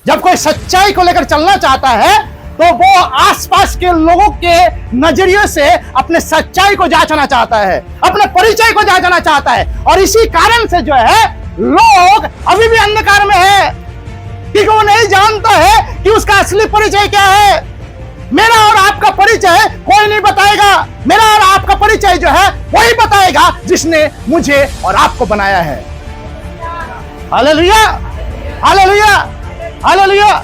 जब कोई सच्चाई को लेकर चलना चाहता है तो वो आसपास के लोगों के नजरिए से अपने सच्चाई को जांचना चाहता है, अपने परिचय को जांचना चाहता है। और इसी कारण से जो है लोग अभी भी अंधकार में है, क्योंकि वो नहीं जानता है कि उसका असली परिचय क्या है। मेरा और आपका परिचय कोई नहीं बताएगा, मेरा और आपका परिचय जो है वही बताएगा जिसने मुझे और आपको बनाया है। Hallelujah, hallelujah, hallelujah.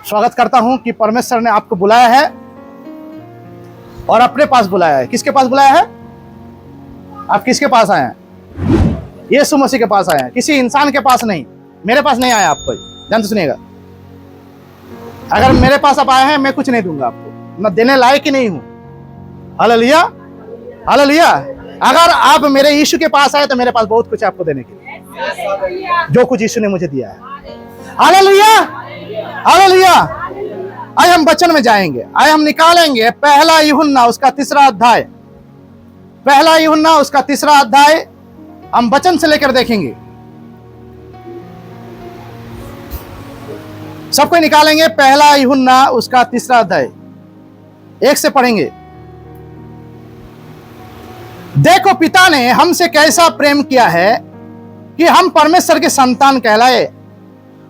स्वागत करता हूं कि परमेश्वर ने आपको बुलाया है और अपने पास बुलाया है। किसके पास बुलाया है? आप किसके पास आए हैं? यीशु मसीह के पास आए हैं, किसी इंसान के पास नहीं। मेरे पास नहीं आया आप कोई, ध्यान से सुनिएगा। अगर मेरे पास आप आए हैं, मैं कुछ नहीं दूंगा आपको, मैं देने लायक ही नहीं हूं। Hallelujah, hallelujah. अगर आप मेरे यीशु के पास आए तो मेरे पास बहुत कुछ है आपको देने के लिए, जो कुछ यीशु ने मुझे दिया है। Hallelujah, hallelujah. आइए हम वचन में जाएंगे, आइए हम निकालेंगे पहला यूहन्ना उसका 3रा अध्याय, पहला यूहन्ना उसका 3रा अध्याय हम वचन से लेकर देखेंगे। सबको निकालेंगे पहला यूहन्ना उसका 3रा अध्याय, 1 से पढ़ेंगे। देखो पिता ने हमसे कैसा प्रेम किया है कि हम परमेश्वर के संतान कहलाए,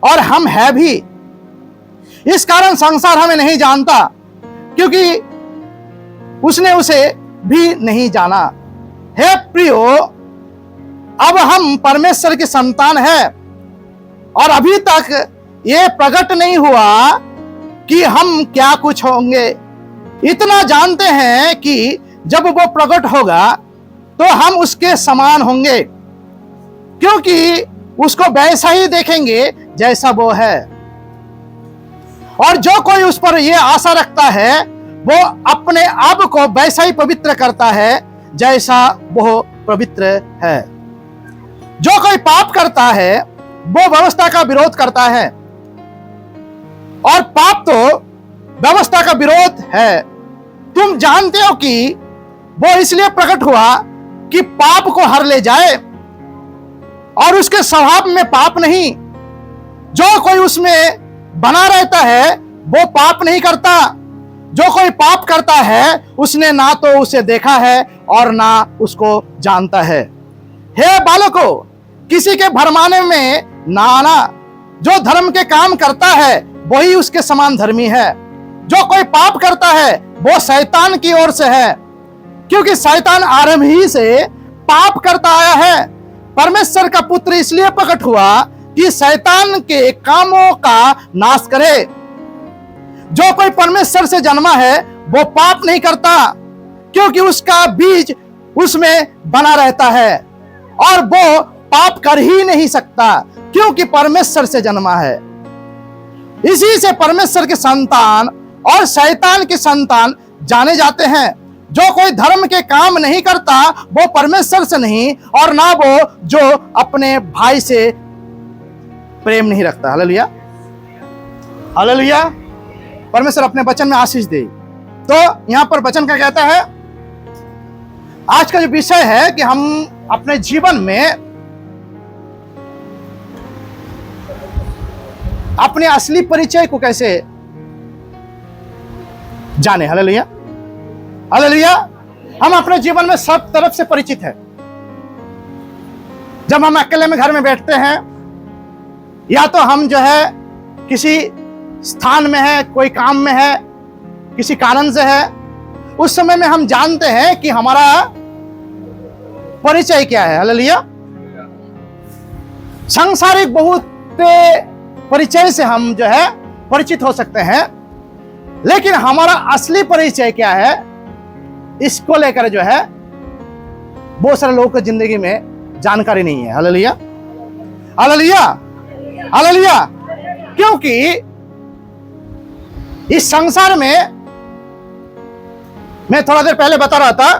और हम है भी। इस कारण संसार हमें नहीं जानता, क्योंकि उसने उसे भी नहीं जाना। हे प्रियो, अब हम परमेश्वर के संतान हैं, और अभी तक ये प्रकट नहीं हुआ कि हम क्या कुछ होंगे। इतना जानते हैं कि जब वो प्रकट होगा तो हम उसके समान होंगे, क्योंकि उसको वैसा ही देखेंगे जैसा वो है। और जो कोई उस पर यह आशा रखता है वो अपने आप को वैसा ही पवित्र करता है जैसा वो पवित्र है। जो कोई पाप करता है वो व्यवस्था का विरोध करता है, और पाप तो व्यवस्था का विरोध है। तुम जानते हो कि वो इसलिए प्रकट हुआ कि पाप को हर ले जाए, और उसके स्वभाव में पाप नहीं। जो कोई उसमें बना रहता है वो पाप नहीं करता। जो कोई पाप करता है उसने ना तो उसे देखा है और ना उसको जानता है। हे बालकों, किसी के भरमाने में ना आना। जो धर्म के काम करता है वही उसके समान धर्मी है। जो कोई पाप करता है वो शैतान की ओर से है, क्योंकि शैतान आरंभ ही से पाप करता आया है। परमेश्वर का पुत्र इसलिए प्रकट हुआ कि शैतान के कामों का नाश करे। जो कोई परमेश्वर से जन्मा है वो पाप नहीं करता, क्योंकि उसका बीज उसमें बना रहता है, और वो पाप कर ही नहीं सकता, क्योंकि परमेश्वर से जन्मा है। इसी से परमेश्वर के संतान और शैतान के संतान जाने जाते हैं। जो कोई धर्म के काम नहीं करता वो परमेश्वर से नहीं, और ना वो जो अपने भाई से प्रेम नहीं रखता। Hallelujah, hallelujah. परमेश्वर अपने वचन में आशीष दे। तो यहां पर वचन क्या कहता है? आज का जो विषय है कि हम अपने जीवन में अपने असली परिचय को कैसे जाने। Hallelujah, hallelujah. हम अपने जीवन में सब तरफ से परिचित हैं। जब हम अकेले में घर में बैठते हैं, या तो हम जो है किसी स्थान में है, कोई काम में है, किसी कारण से है, उस समय में हम जानते हैं कि हमारा परिचय क्या है। हालेलुया। सांसारिक बहुत परिचय से हम जो है परिचित हो सकते हैं, लेकिन हमारा असली परिचय क्या है इसको लेकर जो है बहुत सारे लोगों की जिंदगी में जानकारी नहीं है। Hallelujah, hallelujah, hallelujah. क्योंकि इस संसार में, मैं थोड़ा देर पहले बता रहा था,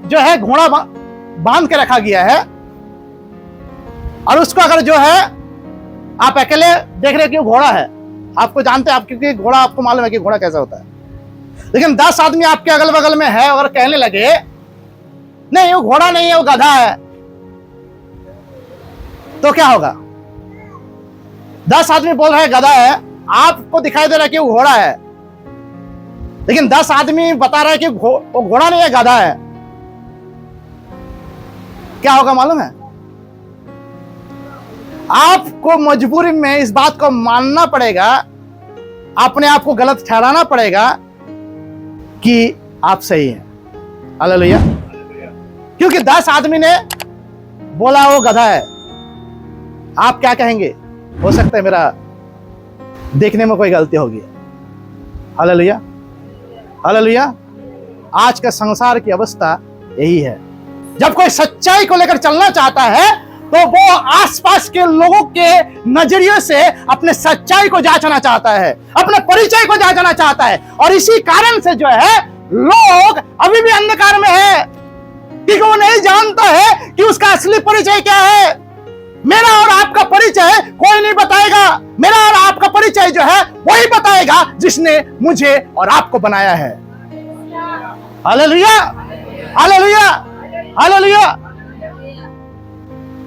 जो है घोड़ा बांध के रखा गया है, और उसको अगर जो है आप अकेले देख रहे कि वो घोड़ा है, आपको जानते हैं आप, क्योंकि घोड़ा आपको मालूम है कि घोड़ा कैसा होता है। लेकिन 10 आदमी आपके अगल बगल में है और कहने लगे नहीं वो घोड़ा नहीं है, वो गधा है, तो क्या होगा? 10 आदमी बोल रहे हैं गधा है, आपको दिखाई दे रहा है कि वो घोड़ा है, लेकिन 10 आदमी बता रहे हैं कि वो घोड़ा नहीं है, गधा है। क्या होगा मालूम है? आपको मजबूरी में इस बात को मानना पड़ेगा, अपने आप को गलत ठहराना पड़ेगा कि आप सही हैं। हालेलुया। क्योंकि 10 आदमी ने बोला वो गधा है, आप क्या कहेंगे? हो सकता है मेरा देखने में कोई गलती होगी। Hallelujah, hallelujah. आज का संसार की अवस्था यही है। जब कोई सच्चाई को लेकर चलना चाहता है तो वो आसपास के लोगों के नजरिए से अपने सच्चाई को जांचना चाहता है, अपने परिचय को जांचना चाहता है। और इसी कारण से जो है लोग अभी भी अंधकार में है, क्योंकि वो नहीं जानता है कि उसका असली परिचय क्या है। मेरा और आपका परिचय कोई नहीं बताएगा, मेरा और आपका परिचय जो है वही बताएगा जिसने मुझे और आपको बनाया है। Hallelujah, hallelujah, hallelujah.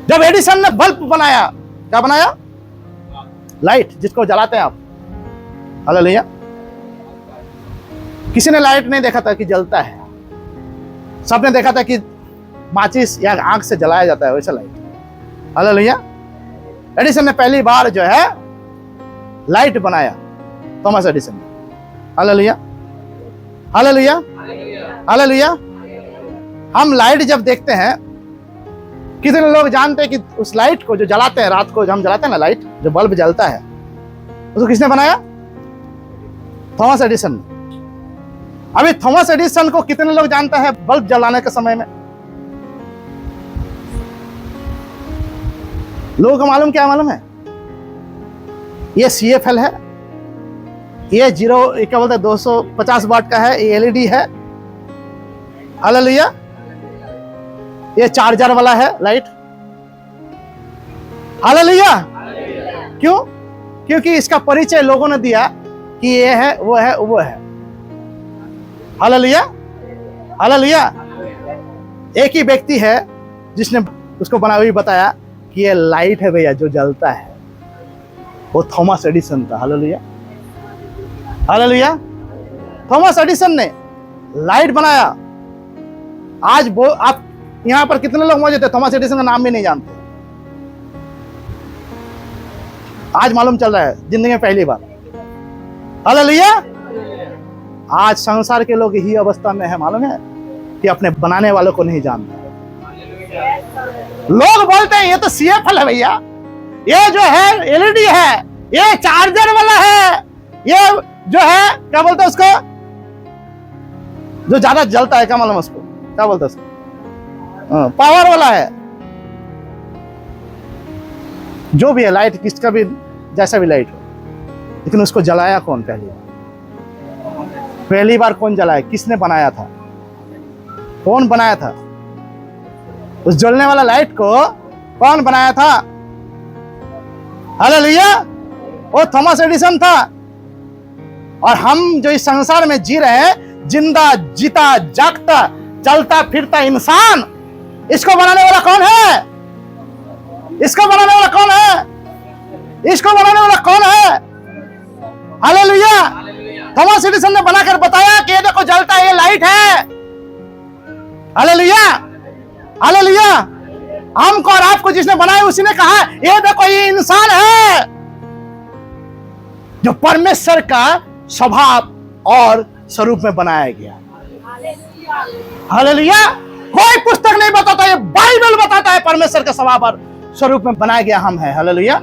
जब एडिसन ने बल्ब बनाया, क्या बनाया? लाइट, जिसको जलाते हैं आप। हालेलुया। किसी ने लाइट नहीं देखा था कि जलता है, सबने देखा था कि माचिस या आंख से जलाया जाता है, वैसा लाइट। हालेलुया। एडिसन ने पहली बार जो है लाइट बनाया, थॉमस एडिसन ने। Hallelujah, hallelujah, hallelujah. हम लाइट जब देखते हैं, कितने लोग जानते हैं कि उस लाइट को जो जलाते हैं, रात को जो हम जलाते हैं ना लाइट, जो बल्ब जलता है, उसको किसने बनाया? थॉमस एडिसन ने। अभी थॉमस एडिसन को कितने लोग जानते हैं बल्ब जलाने के समय में? लोगों को मालूम, क्या मालूम है? ये CFL है, ये क्या बोलते हैं 250 वाट का है, ये एलईडी है। हालेलुया। ये चार्जर वाला है लाइट। हालेलुया। क्यों? क्योंकि इसका परिचय लोगों ने दिया कि ये है, वो है, वो है। Hallelujah, hallelujah. एक ही व्यक्ति है जिसने उसको बना हुई बताया कि ये लाइट है भैया जो जलता है, वो थॉमस एडिसन था। Hallelujah, hallelujah. थॉमस एडिसन ने लाइट बनाया। आज वो आप यहां पर कितने लोग मौजूद थे थॉमस एडिसन का नाम भी नहीं जानते? आज मालूम चल रहा है, जिंदगी में पहली बार। हालेलुया। आज संसार के लोग यही अवस्था में है, मालूम है, कि अपने बनाने वालों को नहीं जानते। लोग बोलते हैं ये तो CFL है भैया, ये जो है एलईडी है, ये चार्जर वाला है, ये जो है क्या बोलते हैं उसको, जो ज्यादा जलता है, क्या मालूम उसको क्या बोलते हैं उसको, पावर वाला है। जो भी है लाइट, किसका भी जैसा भी लाइट हो, लेकिन उसको जलाया कौन? पहली बार कौन जलाया? किसने बनाया था? कौन बनाया था? उस जलने वाला लाइट को कौन बनाया था? हालेलुया। वो थॉमस एडिसन था। और हम जो इस संसार में जी रहे हैं, जिंदा जीता जागता चलता फिरता इंसान, इसको बनाने वाला कौन है? इसको बनाने वाला कौन है? इसको बनाने वाला कौन है? हालेलुया। थॉमस एडिसन ने बनाकर बताया कि ये देखो जलता है, ये लाइट है। Hallelujah, hallelujah. हमको और आपको जिसने बनाया उसी ने कहा ये देखो ये इंसान है जो परमेश्वर का स्वभाव और स्वरूप में बनाया गया। हालेलुया। कोई पुस्तक नहीं बताता, ये बाइबल बताता है परमेश्वर के स्वभाव और स्वरूप में बनाया गया हम है। हालेलुया।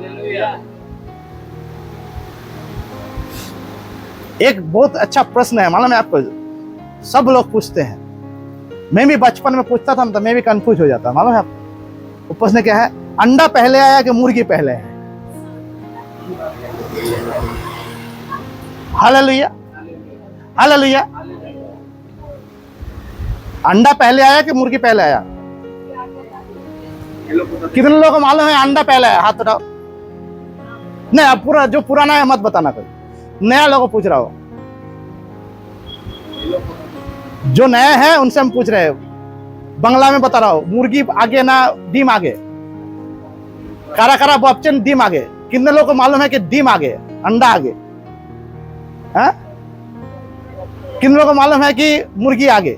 एक बहुत अच्छा प्रश्न है, मालूम है आपको, सब लोग पूछते हैं, मैं भी बचपन में पूछता था तो मैं भी कंफ्यूज हो जाता, मालूम है आपको? वो प्रश्न क्या है? अंडा पहले आया कि मुर्गी पहले है? Hallelujah, hallelujah. अंडा पहले आया कि मुर्गी पहले आया? कितने लोगों को मालूम है अंडा पहले आया? हाथ उठाओ। नहीं, अब पूरा जो पुराना है मत बताना, कोई नया लोगों पूछ रहा हो। जो नया है उनसे हम पूछ रहे हैं, बंगला में बता रहा हूं। मुर्गी आगे ना डीम आगे, कारा कारा बच्चन डीम आगे। कितने लोगों को मालूम है कि डीम आगे, अंडा आगे है? कितने लोगों को मालूम है कि मुर्गी आगे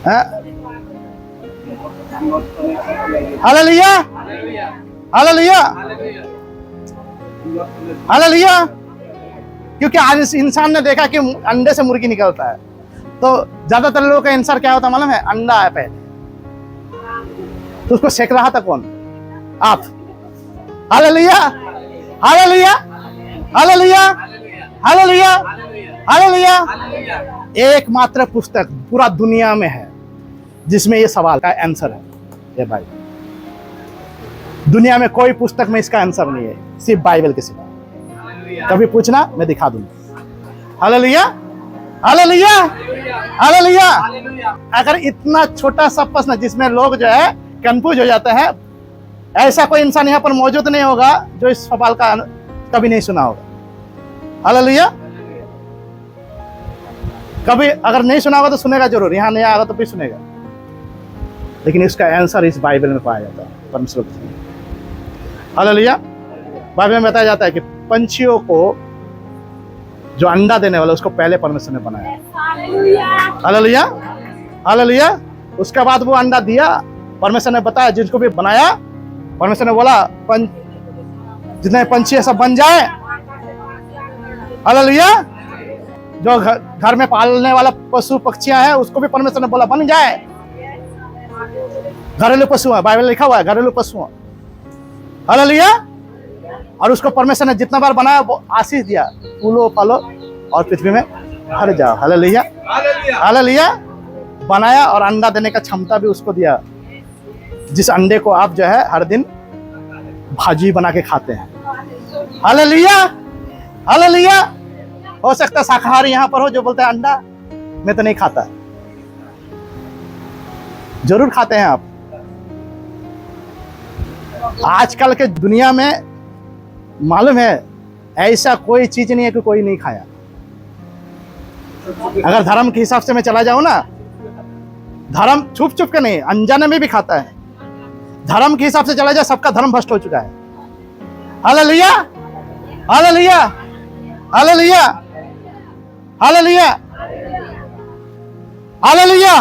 है? Hallelujah, hallelujah, hallelujah. क्योंकि आज इस इंसान ने देखा कि अंडे से मुर्गी निकलता है, तो ज्यादातर लोगों का आंसर क्या होता है मालूम है? अंडा है पहले। तो उसको सेक रहा था कौन? आप। Hallelujah, hallelujah, hallelujah, hallelujah, hallelujah. एकमात्र पुस्तक पूरा दुनिया में है जिसमें ये सवाल का आंसर है, ये भाई। दुनिया में कोई पुस्तक में इसका आंसर नहीं है, सिर्फ बाइबल के सिवा। कभी पूछना, मैं दिखा दूंगा। Hallelujah, hallelujah, hallelujah. अगर इतना छोटा सा प्रश्न जिसमें लोग जो है कंफ्यूज हो जाते हैं, ऐसा कोई इंसान यहाँ पर मौजूद नहीं होगा जो इस सवाल का कभी नहीं सुना होगा। हालेलुया। कभी अगर नहीं सुना होगा तो सुनेगा जरूर, यहाँ नहीं आएगा तो भी सुनेगा, लेकिन इसका आंसर इस बाइबल में पाया जाता है, परमेश्वर के। हालेलुया। बाइबल में बताया जाता है कि पंछियों को जो अंडा देने वाला उसको पहले परमेश्वर ने बनाया। Hallelujah, hallelujah. उसके बाद वो अंडा दिया, परमेश्वर ने बताया जिसको भी बनाया, परमेश्वर ने बोला जितने पंछी है सब बन जाए। हालेलुया। जो घर में पालने वाला पशु पक्षियां हैं उसको भी परमेश्वर ने बोला बन जाए। घरेलू पशु है, बाइबल लिखा हुआ है घरेलू पशु। हालेलुया। और उसको परमेश्वर ने जितना बार बनाया वो आशीष दिया, फूलो फलो और पृथ्वी में भर जाओ। Hallelujah, hallelujah. बनाया और अंडा देने का क्षमता भी उसको दिया, जिस अंडे को आप जो है हर दिन भाजी बना के खाते हैं। Hallelujah, hallelujah. हो सकता है शाकाहारी यहाँ पर हो जो बोलते हैं अंडा मैं तो नहीं खाता, जरूर खाते हैं आप। आजकल के दुनिया में मालूम है ऐसा कोई चीज नहीं है कि कोई नहीं खाया। अगर धर्म के हिसाब से मैं चला जाऊं ना, धर्म छुप छुप के नहीं, अनजाने में भी खाता है। धर्म के हिसाब से चला जाए, सबका धर्म भ्रष्ट हो चुका है। Hallelujah, hallelujah, hallelujah, hallelujah, hallelujah.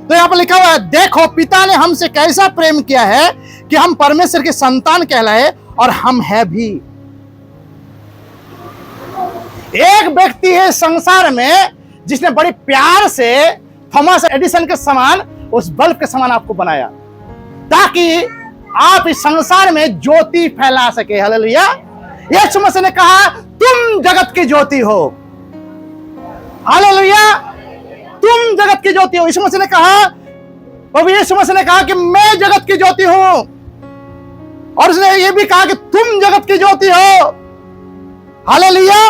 तो यहाँ पर लिखा हुआ है, देखो पिता ने हमसे कैसा प्रेम किया है कि हम परमेश्वर के संतान कहलाए, और हम है भी। एक व्यक्ति है संसार में जिसने बड़ी प्यार से थॉमस एडिसन के समान, उस बल्ब के समान आपको बनाया, ताकि आप इस संसार में ज्योति फैला सके। हालेलुया। यीशु मसीह ने कहा तुम जगत की ज्योति हो। हालेलुया। तुम जगत की ज्योति हो। यीशु मसीह ने कहा, प्रभु यीशु मसीह ने कहा कि मैं जगत की ज्योति हूं, और उसने ये भी कहा कि तुम जगत की ज्योति हो। हालेलुया।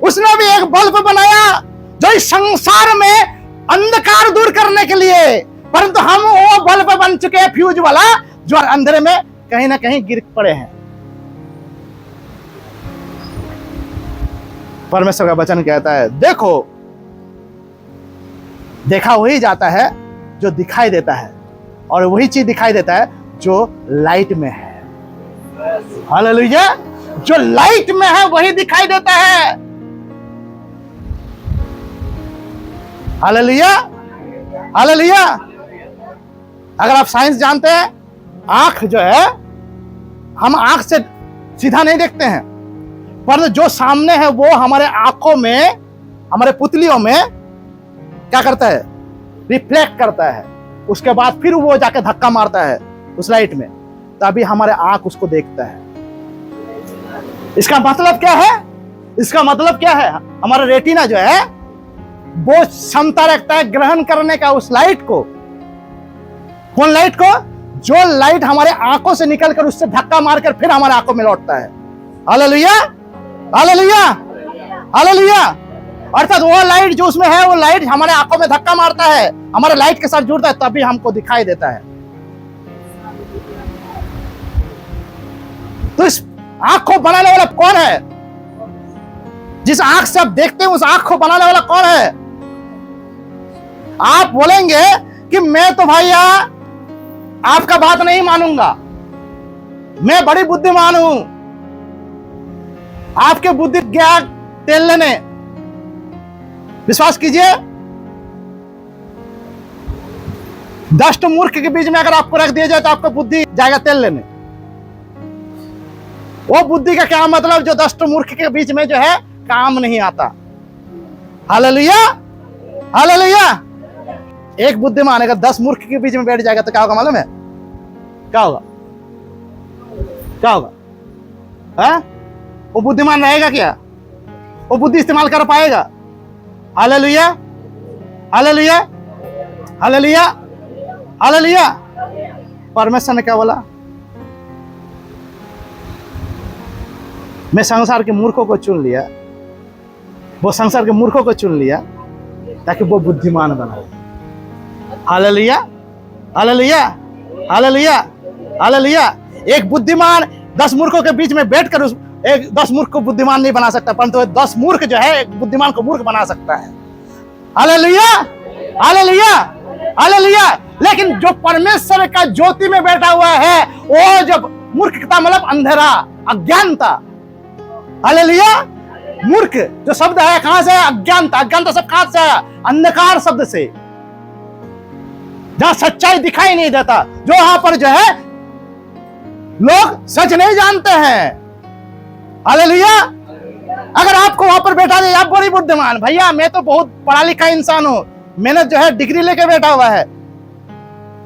उसने भी एक बल्ब बनाया जो इस संसार में अंधकार दूर करने के लिए, परंतु हम वो बल्ब बन चुके हैं फ्यूज वाला, जो अंधेरे में कहीं ना कहीं गिर पड़े हैं। परमेश्वर का वचन कहता है, देखो देखा वही जाता है जो दिखाई देता है, और वही चीज दिखाई देता है जो लाइट में है। हालेलुया। जो लाइट में है वही दिखाई देता है। Hallelujah, hallelujah. अगर आप साइंस जानते हैं, आंख जो है, हम आंख से सीधा नहीं देखते हैं, पर जो सामने है वो हमारे आंखों में, हमारे पुतलियों में क्या करता है? रिफ्लेक्ट करता है। उसके बाद फिर वो जाके धक्का मारता है उस लाइट में, तभी हमारे आंख उसको देखता है। इसका मतलब क्या है? इसका मतलब क्या है? हमारा रेटिना जो है वो क्षमता रखता है ग्रहण करने का उस लाइट को। कौन लाइट को? जो लाइट हमारे आंखों से निकलकर उससे धक्का मारकर फिर हमारे आंखों में लौटता है। Hallelujah, hallelujah, hallelujah. अर्थात वो लाइट जो उसमें है, वो लाइट हमारे आंखों में धक्का मारता है, हमारे लाइट के साथ जुड़ता है, तभी हमको दिखाई देता है। तो इस आंख को बनाने वाला कौन है? जिस आंख से आप देखते हैं उस आंख को बनाने वाला कौन है? आप बोलेंगे कि मैं तो भैया आपका बात नहीं मानूंगा, मैं बड़ी बुद्धिमान हूं, आपके बुद्धि ज्ञान तेल लेने। विश्वास कीजिए, दष्ट मूर्ख के बीच में अगर आपको रख दिया जाए तो आपका बुद्धि जाएगा तेल लेने। वो बुद्धि का क्या मतलब जो दष्ट मूर्ख के बीच में जो है काम नहीं आता। Hallelujah, hallelujah. एक बुद्धिमान अगर 10 मूर्ख के बीच में बैठ जाएगा तो क्या होगा मालूम है? क्या होगा? क्या होगा? है? वो बुद्धिमान रहेगा क्या? वो बुद्धि इस्तेमाल कर पाएगा? Hallelujah, hallelujah, hallelujah, hallelujah. परमेश्वर ने क्या बोला? मैं संसार के मूर्खों को चुन लिया, वो संसार के मूर्खों को चुन लिया ताकि वो बुद्धिमान बनाए। Hallelujah, hallelujah, hallelujah, hallelujah. एक बुद्धिमान 10 मूर्खों के बीच में बैठकर उस एक 10 मूर्ख को बुद्धिमान नहीं बना सकता, परंतु 10 मूर्ख जो है एक बुद्धिमान को मूर्ख बना सकता है। Hallelujah, hallelujah, hallelujah. लेकिन जो परमेश्वर का ज्योति में बैठा हुआ है, वो जब मूर्खता मतलब अंधेरा, अज्ञानता। हालेलुया। मूर्ख जो शब्द है कहां से है? अज्ञानता। अज्ञानता सब कहां से आया? अंधकार शब्द से, जहां सच्चाई दिखाई नहीं देता, जो वहां पर जो है लोग सच नहीं जानते हैं। हालेलुया। अगर आपको वहां पर बैठा जाए, आप बड़ी बुद्धिमान, भैया मैं तो बहुत पढ़ा लिखा इंसान हूं, मैंने जो है डिग्री लेके बैठा हुआ है,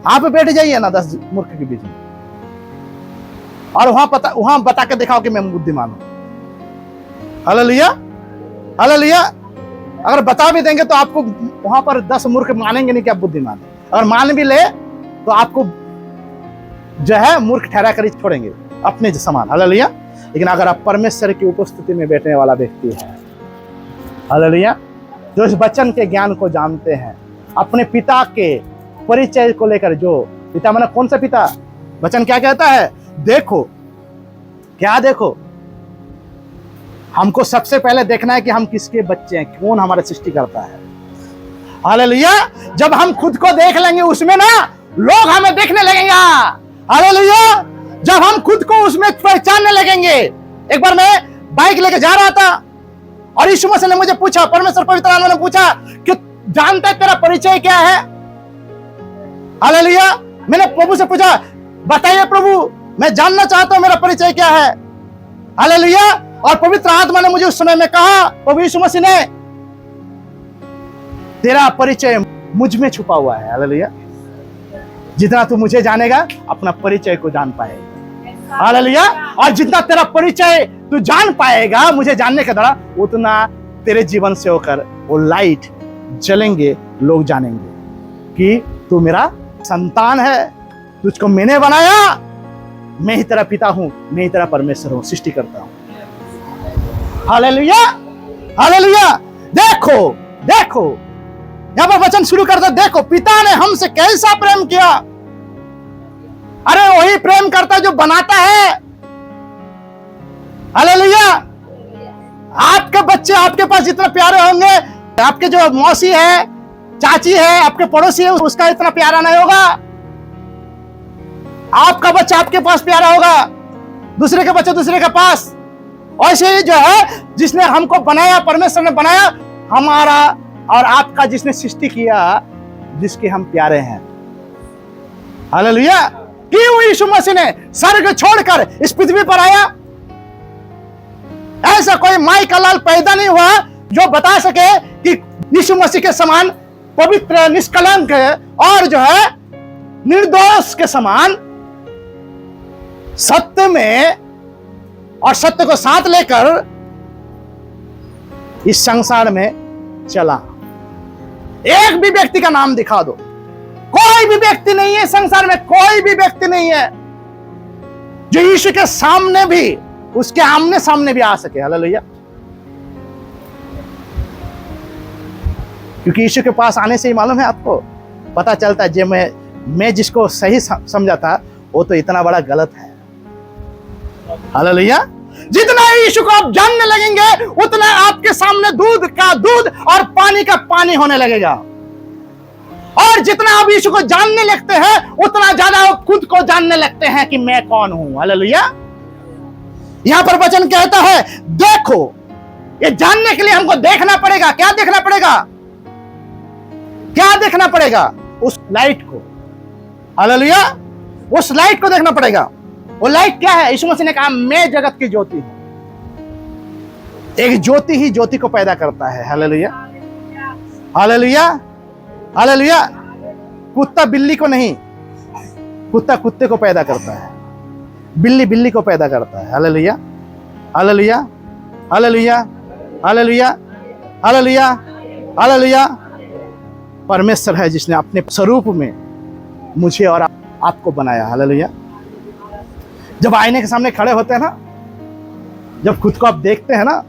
आप बैठ जाइए ना 10 मूर्ख के बीच में और वहां बता के दिखाओ कि मैं बुद्धिमान हूं। Hallelujah, hallelujah. अगर बता भी देंगे तो आपको वहां पर 10 मूर्ख मानेंगे नहीं कि आप बुद्धिमान है। अगर मान भी ले तो आपको जो है मूर्ख ठहरा कर ही छोड़ेंगे अपने समान। हालेलुया। लेकिन अगर आप परमेश्वर की उपस्थिति में बैठने वाला व्यक्ति है, हालेलुया, जो इस वचन के ज्ञान को जानते हैं, अपने पिता के परिचय को लेकर, जो पिता माने कौन सा पिता? वचन क्या कहता है? देखो, क्या देखो? हमको सबसे पहले देखना है कि हम किसके बच्चे हैं, कौन हमारा सृष्टि करता है। हालेलुया। जब हम खुद को देख लेंगे उसमें ना, लोग हमें देखने लगेंगे। हालेलुया। जब हम खुद को उसमें पहचानने लगेंगे। एक बार मैं बाइक लेके जा रहा था और यीशु मसीह ने मुझे पूछा, परमेश्वर पवित्र आत्मा ने पूछा कि जानता है तेरा परिचय क्या है? हालेलुया। मैंने प्रभु से पूछा, बताइए प्रभु, मैं जानना चाहता हूं मेरा परिचय क्या है। हालेलुया। और पवित्र आत्मा ने मुझे उस समय में कहा, प्रभु यीशु मसीह ने, तेरा परिचय मुझ में छुपा हुआ है। हालेलुया। जितना तू मुझे जानेगा, अपना परिचय को जान पाएगा। हालेलुया। और जितना तेरा परिचय तू जान पाएगा मुझे जानने के द्वारा, उतना तेरे जीवन से होकर वो लाइट जलेंगे, लोग जानेंगे कि तू मेरा संतान है, तुझको मैंने बनाया, मैं ही तेरा पिता हूं, मैं ही तेरा परमेश्वर हूं, सृष्टि करता हूं। Hallelujah, hallelujah. देखो, देखो, यहां पर वचन शुरू करता, देखो पिता ने हमसे कैसा प्रेम किया। अरे वही प्रेम करता जो बनाता है। हालेलुया। आपके बच्चे आपके पास जितने प्यारे होंगे, आपके जो मौसी है, चाची है, आपके पड़ोसी है, उसका इतना प्यारा नहीं होगा। आपका बच्चा आपके पास प्यारा होगा, दूसरे के बच्चे दूसरे के पास। ऐसे ही जो है जिसने हमको बनाया, परमेश्वर ने बनाया, हमारा और आपका जिसने सृष्टि किया, जिसके हम प्यारे हैं। हालेलुया। क्यों यीशु मसीह ने स्वर्ग छोड़कर इस पृथ्वी पर आया? ऐसा कोई माई का लाल पैदा नहीं हुआ जो बता सके कि यीशु मसीह के समान पवित्र, निष्कलंक और जो है निर्दोष के समान सत्य में और सत्य को साथ लेकर इस संसार में चला। एक भी व्यक्ति का नाम दिखा दो, कोई भी व्यक्ति नहीं है संसार में, कोई भी व्यक्ति नहीं है जो यीशु के सामने भी, उसके आमने सामने भी आ सके। हालेलुया। क्योंकि यीशु के पास आने से ही मालूम है, आपको पता चलता है, जो मैं जिसको सही समझा था वो तो इतना बड़ा गलत है। हालेलुया। जितना यीशु को आप जानने लगेंगे उतना आपके सामने दूध का दूध और पानी का पानी होने लगेगा। और जितना आप यीशु को जानने लगते हैं उतना ज्यादा आप खुद को जानने लगते हैं कि मैं कौन हूं। हालेलुया। यहां पर वचन कहता है देखो, ये जानने के लिए हमको देखना पड़ेगा। क्या देखना पड़ेगा? क्या देखना पड़ेगा? उस लाइट को। हालेलुया। उस लाइट को देखना पड़ेगा। वो लाइट क्या है? यीशु मसीह ने कहा मैं जगत की ज्योति हूं। एक ज्योति ही ज्योति को पैदा करता है। हालेलुया। हालेलुया। हालेलुया। कुत्ता बिल्ली को नहीं, कुत्ता कुत्ते को पैदा करता है, बिल्ली बिल्ली को पैदा करता है। Hallelujah. Hallelujah. Hallelujah. Hallelujah. Hallelujah. Hallelujah. परमेश्वर है जिसने अपने स्वरूप में मुझे और आपको बनाया। हालेलुया। जब आईने के सामने खड़े होते हैं ना, जब खुद को आप देखते हैं ना,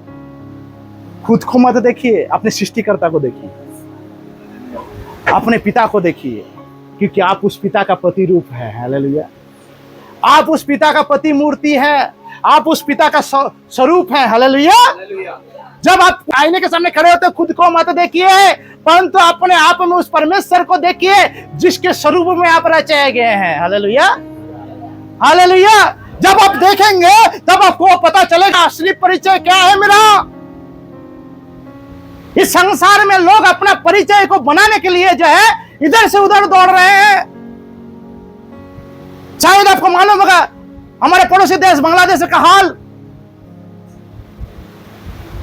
खुद को मत देखिए, अपने सृष्टिकर्ता को देखिए, अपने पिता को देखिए, क्योंकि आप उस पिता का प्रतिरूप है। हालेलुया। आप उस पिता का प्रतिमूर्ति है, आप उस पिता का स्वरूप है। हालेलुया। जब आप आईने के सामने खड़े होते हैं खुद को मत देखिए, परंतु अपने आप में उस परमेश्वर को देखिए जिसके स्वरूप में आप रचाए गए हैं। हालेलुया। हालेलुया। जब आप देखेंगे तब आपको पता चलेगा असली परिचय क्या है मेरा। इस संसार में लोग अपना परिचय को बनाने के लिए जो है इधर से उधर दौड़ रहे हैं। शायद आपको मालूम होगा हमारे पड़ोसी देश बांग्लादेश का हाल,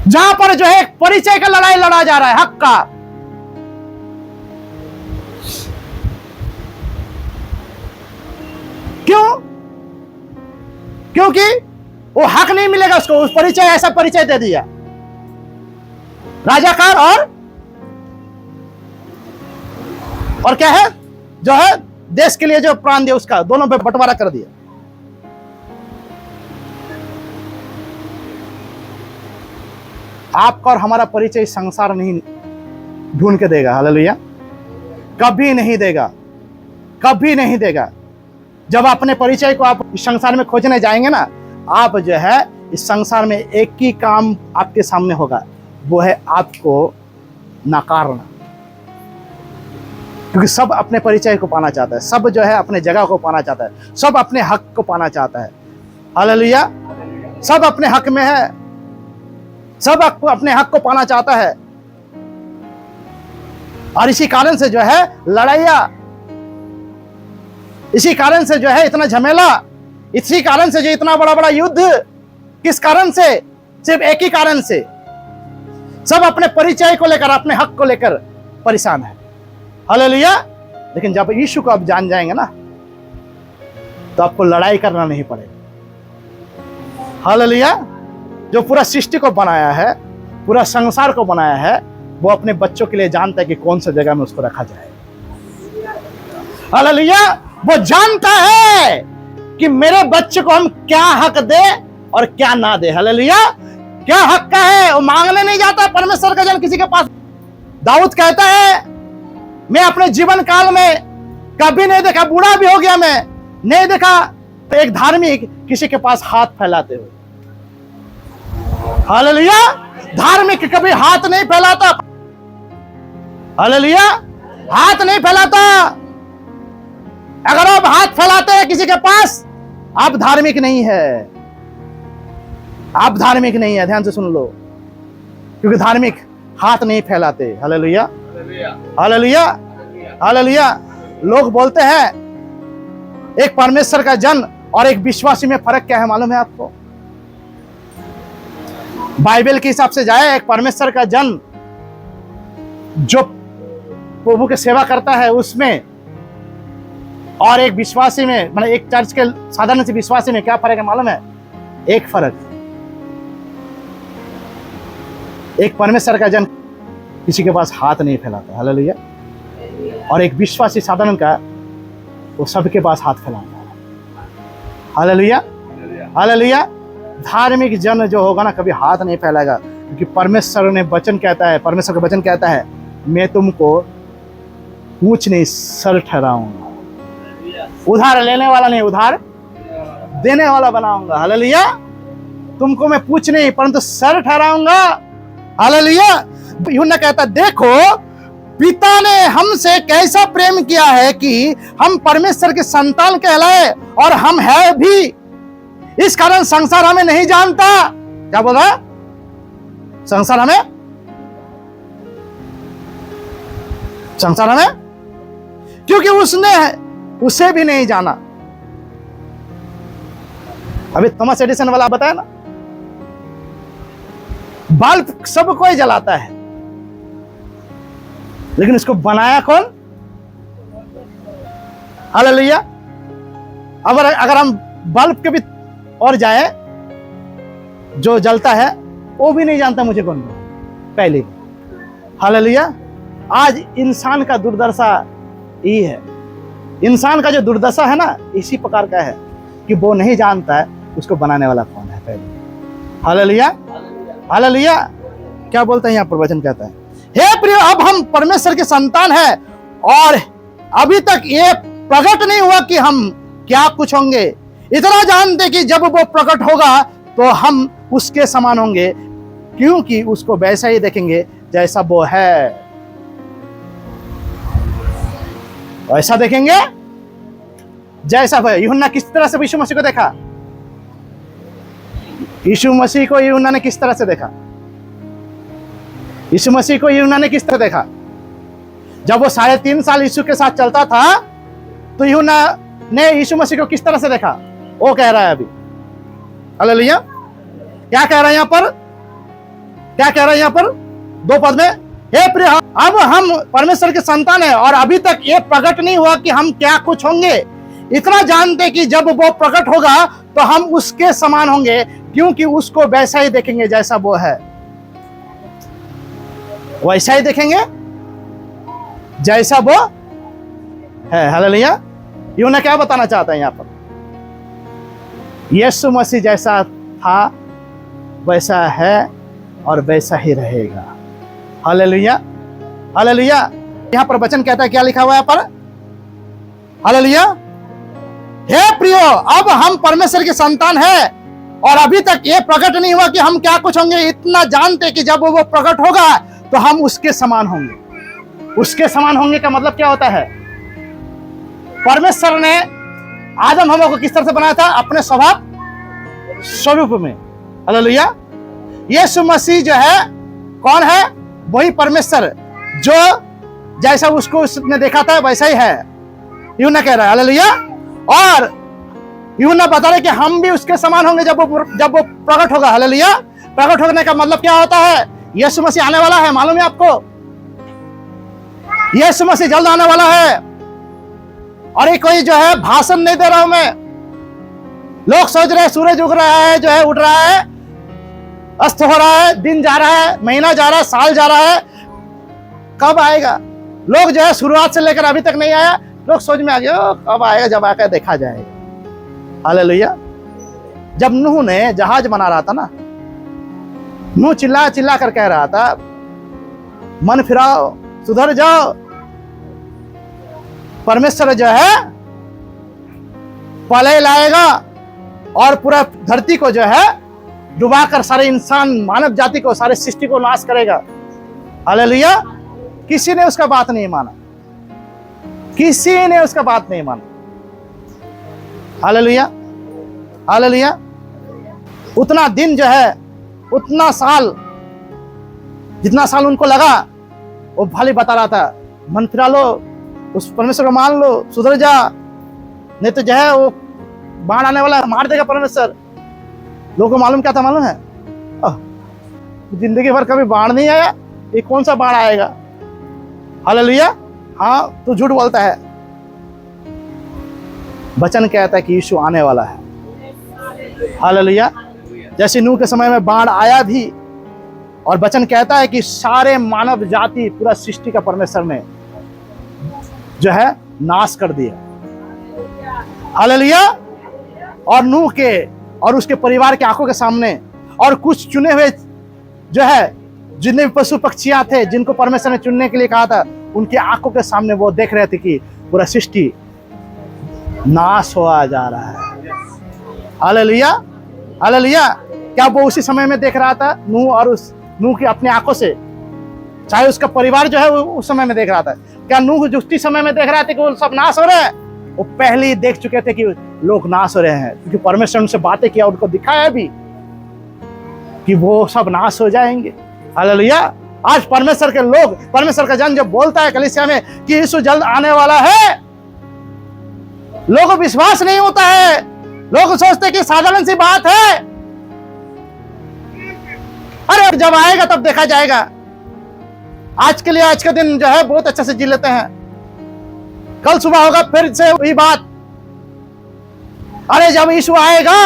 जहां पर जो है परिचय का लड़ाई लड़ा जा रहा है, हक का। क्यों? क्योंकि वो हक नहीं मिलेगा उसको। उस परिचय, ऐसा परिचय दे दिया राजाकार और क्या है जो है देश के लिए जो प्राण दिया उसका, दोनों पे बंटवारा कर दिया। आपका और हमारा परिचय संसार नहीं ढूंढ के देगा। हालेलुया। कभी नहीं देगा, कभी नहीं देगा। जब अपने परिचय को आप इस संसार में खोजने जाएंगे ना, आप जो है इस संसार में एक ही काम आपके सामने होगा, वो है आपको नकारना। क्योंकि सब अपने परिचय को पाना चाहता है, सब जो है अपने जगह को पाना चाहता है, सब अपने हक को पाना चाहता है। हालेलुया। सब अपने हक में है, सब अपने हक को पाना चाहता है। और इसी कारण से जो है लड़ाइयां, इसी कारण से जो है इतना झमेला, इसी कारण से जो इतना बड़ा बड़ा युद्ध। किस कारण से? सिर्फ एक ही कारण से, सब अपने परिचय को लेकर, अपने हक को लेकर परेशान है। हालेलुया। लेकिन जब यीशु को आप जान जाएंगे ना, तो आपको लड़ाई करना नहीं पड़ेगा। हालेलुया। जो पूरा सृष्टि को बनाया है, पूरा संसार को बनाया है, वो अपने बच्चों के लिए जानता है कि कौन सा जगह में उसको रखा जाए। हालेलुया। वो जानता है कि मेरे बच्चे को हम क्या हक दे और क्या ना दे। हालेलुया। क्या हक का है वो मांगने नहीं जाता परमेश्वर का जन किसी के पास। दाऊद कहता है मैं अपने जीवन काल में कभी नहीं देखा, बूढ़ा भी हो गया मैं नहीं देखा तो एक धार्मिक किसी के पास हाथ फैलाते हुए। हालेलुया। धार्मिक कभी हाथ नहीं फैलाता। हालेलुया। हाथ नहीं फैलाता। अगर आप हाथ फैलाते हैं किसी के पास, आप धार्मिक नहीं है, आप धार्मिक नहीं है। ध्यान से सुन लो, क्योंकि धार्मिक हाथ नहीं फैलाते। हालेलुया। हालेलुया। हालेलुया। लोग बोलते हैं एक परमेश्वर का जन और एक विश्वासी में फर्क क्या है मालूम है आपको? बाइबल के हिसाब से जाए, एक परमेश्वर का जन जो प्रभु की सेवा करता है उसमें, और एक विश्वासी में, मतलब एक चर्च के साधारण से विश्वासी में क्या फर्क है मालूम है? एक फर्क, एक परमेश्वर का जन किसी के पास हाथ नहीं फैलाता। हालेलुया। और एक विश्वासी साधारण का वो सबके पास हाथ फैलाता है। हालेलुया। हालेलुया। धार्मिक जन जो होगा ना कभी हाथ नहीं फैलाएगा, क्योंकि परमेश्वर ने वचन कहता है, परमेश्वर का वचन कहता है मैं तुमको पूछ नहीं सर ठहराऊंगा। उधार लेने वाला नहीं, उधार देने वाला बनाऊंगा। हालेलुया। तुमको मैं पूछ नहीं परंतु सर ठहराऊंगा। हालेलुया। यूहन्ना कहता देखो पिता ने हमसे कैसा प्रेम किया है कि हम परमेश्वर के संतान कहलाए और हम है भी, इस कारण संसार हमें नहीं जानता। क्या बोल रहा है? संसार हमें क्योंकि उसने उसे भी नहीं जाना। अभी थॉमस एडिसन वाला बताया ना, बल्ब सब कोई जलाता है लेकिन इसको बनाया कौन? हालेलुया। अगर हम बल्ब के भी और जाए, जो जलता है वो भी नहीं जानता मुझे कौन पहले। हालेलुया। आज इंसान का दुर्दशा यही है। इंसान का जो दुर्दशा है ना, इसी प्रकार का है कि वो नहीं जानता है उसको बनाने वाला कौन है पहले। हालेलुया। हालेलुया। क्या बोलते हैं यहाँ पर वचन कहता है, हे प्रिय अब हम परमेश्वर के संतान हैं और अभी तक ये प्रकट नहीं हुआ कि हम क्या कुछ होंगे। इतना जानते कि जब वो प्रकट होगा तो हम उसके समान होंगे, क्योंकि उसको वैसा ही देखेंगे जैसा वो है। वैसा देखेंगे जैसा वो है। यूहन्ना किस तरह से यीशु मसीह को देखा? यीशु मसीह को यूहन्ना ने किस तरह से देखा? यीशु मसीह को यूहन्ना ने किस तरह देखा? जब वो 3.5 साल यीशु के साथ चलता था तो यूहन्ना ने यीशु मसीह को किस तरह से देखा? वो कह रहा है अभी। हालेलुया। क्या कह रहा है यहाँ पर? क्या कह रहा है यहाँ पर 2 पद में? हे प्रिय अब हम परमेश्वर के संतान हैं और अभी तक ये प्रकट नहीं हुआ कि हम क्या कुछ होंगे। इतना जानते कि जब वो प्रकट होगा तो हम उसके समान होंगे, क्योंकि उसको वैसा ही देखेंगे जैसा वो है। वैसा ही देखेंगे जैसा वो है। हालेलुया। यूहन्ना क्या बताना चाहता है यहाँ पर? यीशु मसीह जैसा था वैसा है और वैसा ही रहेगा। हालेलुया। हालेलुया। यहाँ पर वचन कहता है, क्या लिखा हुआ है यहाँ पर? हालेलुया। हे प्रियो अब हम परमेश्वर के संतान हैं और अभी तक ये प्रकट नहीं हुआ कि हम क्या कुछ होंगे। इतना जानते कि जब वो प्रकट होगा तो हम उसके समान होंगे। उसके समान होंगे का मतलब क्या होता है? परमेश्वर ने आदम हवा को किस तरह से बनाया था? अपने स्वरूप में। हालेलुया। यीशु मसीह जो है कौन है? वही परमेश्वर जो जैसा उसको उसने देखा था वैसा ही है। यूहन्ना कह रहा है। हालेलुया। और यूहन्ना बता रहे कि हम भी उसके समान होंगे जब वो प्रकट होगा। हालेलुया। प्रकट होने का मतलब क्या होता है? यीशु मसीह आने वाला है, मालूम है आपको? यीशु मसीह जल्द आने वाला है। और ये कोई जो है भाषण नहीं दे रहा हूं मैं। लोग सोच रहे हैं सूरज उग रहा है, जो है उठ रहा है, अस्त हो रहा है, दिन जा रहा है, महीना जा रहा है, साल जा रहा है, कब आएगा? लोग जो है शुरुआत से लेकर अभी तक नहीं आया, लोग सोच में आ गए कब आएगा, जब आकर देखा जाएगा। हालेलुया। जब नूह ने जहाज बना रहा था ना, नूह चिल्ला चिल्ला कर कह रहा था मन फिराओ, सुधर जाओ, परमेश्वर जो है प्रलय लाएगा और पूरा धरती को जो है डुबाकर सारे इंसान, मानव जाति को, सारे सृष्टि को नाश करेगा। हालेलुया। किसी ने उसका बात नहीं माना, किसी ने उसका बात नहीं माना। हालेलुया। हालेलुया। उतना दिन जो है, उतना साल, जितना साल उनको लगा, वो भले बता रहा था मन फिरा लो, उस परमेश्वर को मान लो, सुधर जा, नहीं तो जो है वो बाढ़ आने वाला, मार देगा परमेश्वर। लोगों को मालूम क्या था? मालूम है? जिंदगी भर कभी बाढ़ नहीं आया, ये कौन सा बाढ़ आएगा? हालेलुया। हाँ, तू झूठ बोलता है। वचन कहता है कि यीशु आने वाला है। हालेलुया। जैसे नूह के समय में बाढ़ आया भी, और वचन कहता है कि सारे मानव जाति, पूरा सृष्टि का परमेश्वर ने जो है नाश कर दिया। हालेलुया। और नूह के और उसके परिवार के आंखों के सामने, और कुछ चुने हुए जो है, जितने भी पशु पक्षियां थे जिनको परमेश्वर ने चुनने के लिए कहा था, उनकी आंखों के सामने वो देख रहे थे कि पूरा सृष्टि नाश हुआ जा रहा है। Hallelujah, hallelujah. क्या वो उसी समय में देख रहा था नूह, और उस नूह की अपनी आंखों से, चाहे उसका परिवार जो है वो उस समय में देख रहा था? क्या नूह जो उसी समय में देख रहा था कि वो सब नाश हो रहे हैं? वो पहले ही देख चुके थे कि लोग नाश हो रहे हैं, क्योंकि परमेश्वर उनसे बातें किया, उनको दिखाया भी कि वो सब नाश हो जाएंगे। हालेलुया। आज परमेश्वर के लोग, परमेश्वर का जन जब बोलता है कलीसिया में कि यीशु जल्द आने वाला है, लोगों को विश्वास नहीं होता है। लोग सोचते कि साधारण सी बात है, अरे जब आएगा तब देखा जाएगा। आज के लिए, आज का दिन जो है बहुत अच्छे से जी लेते हैं, कल सुबह होगा फिर से वही बात। अरे जब यीशु आएगा,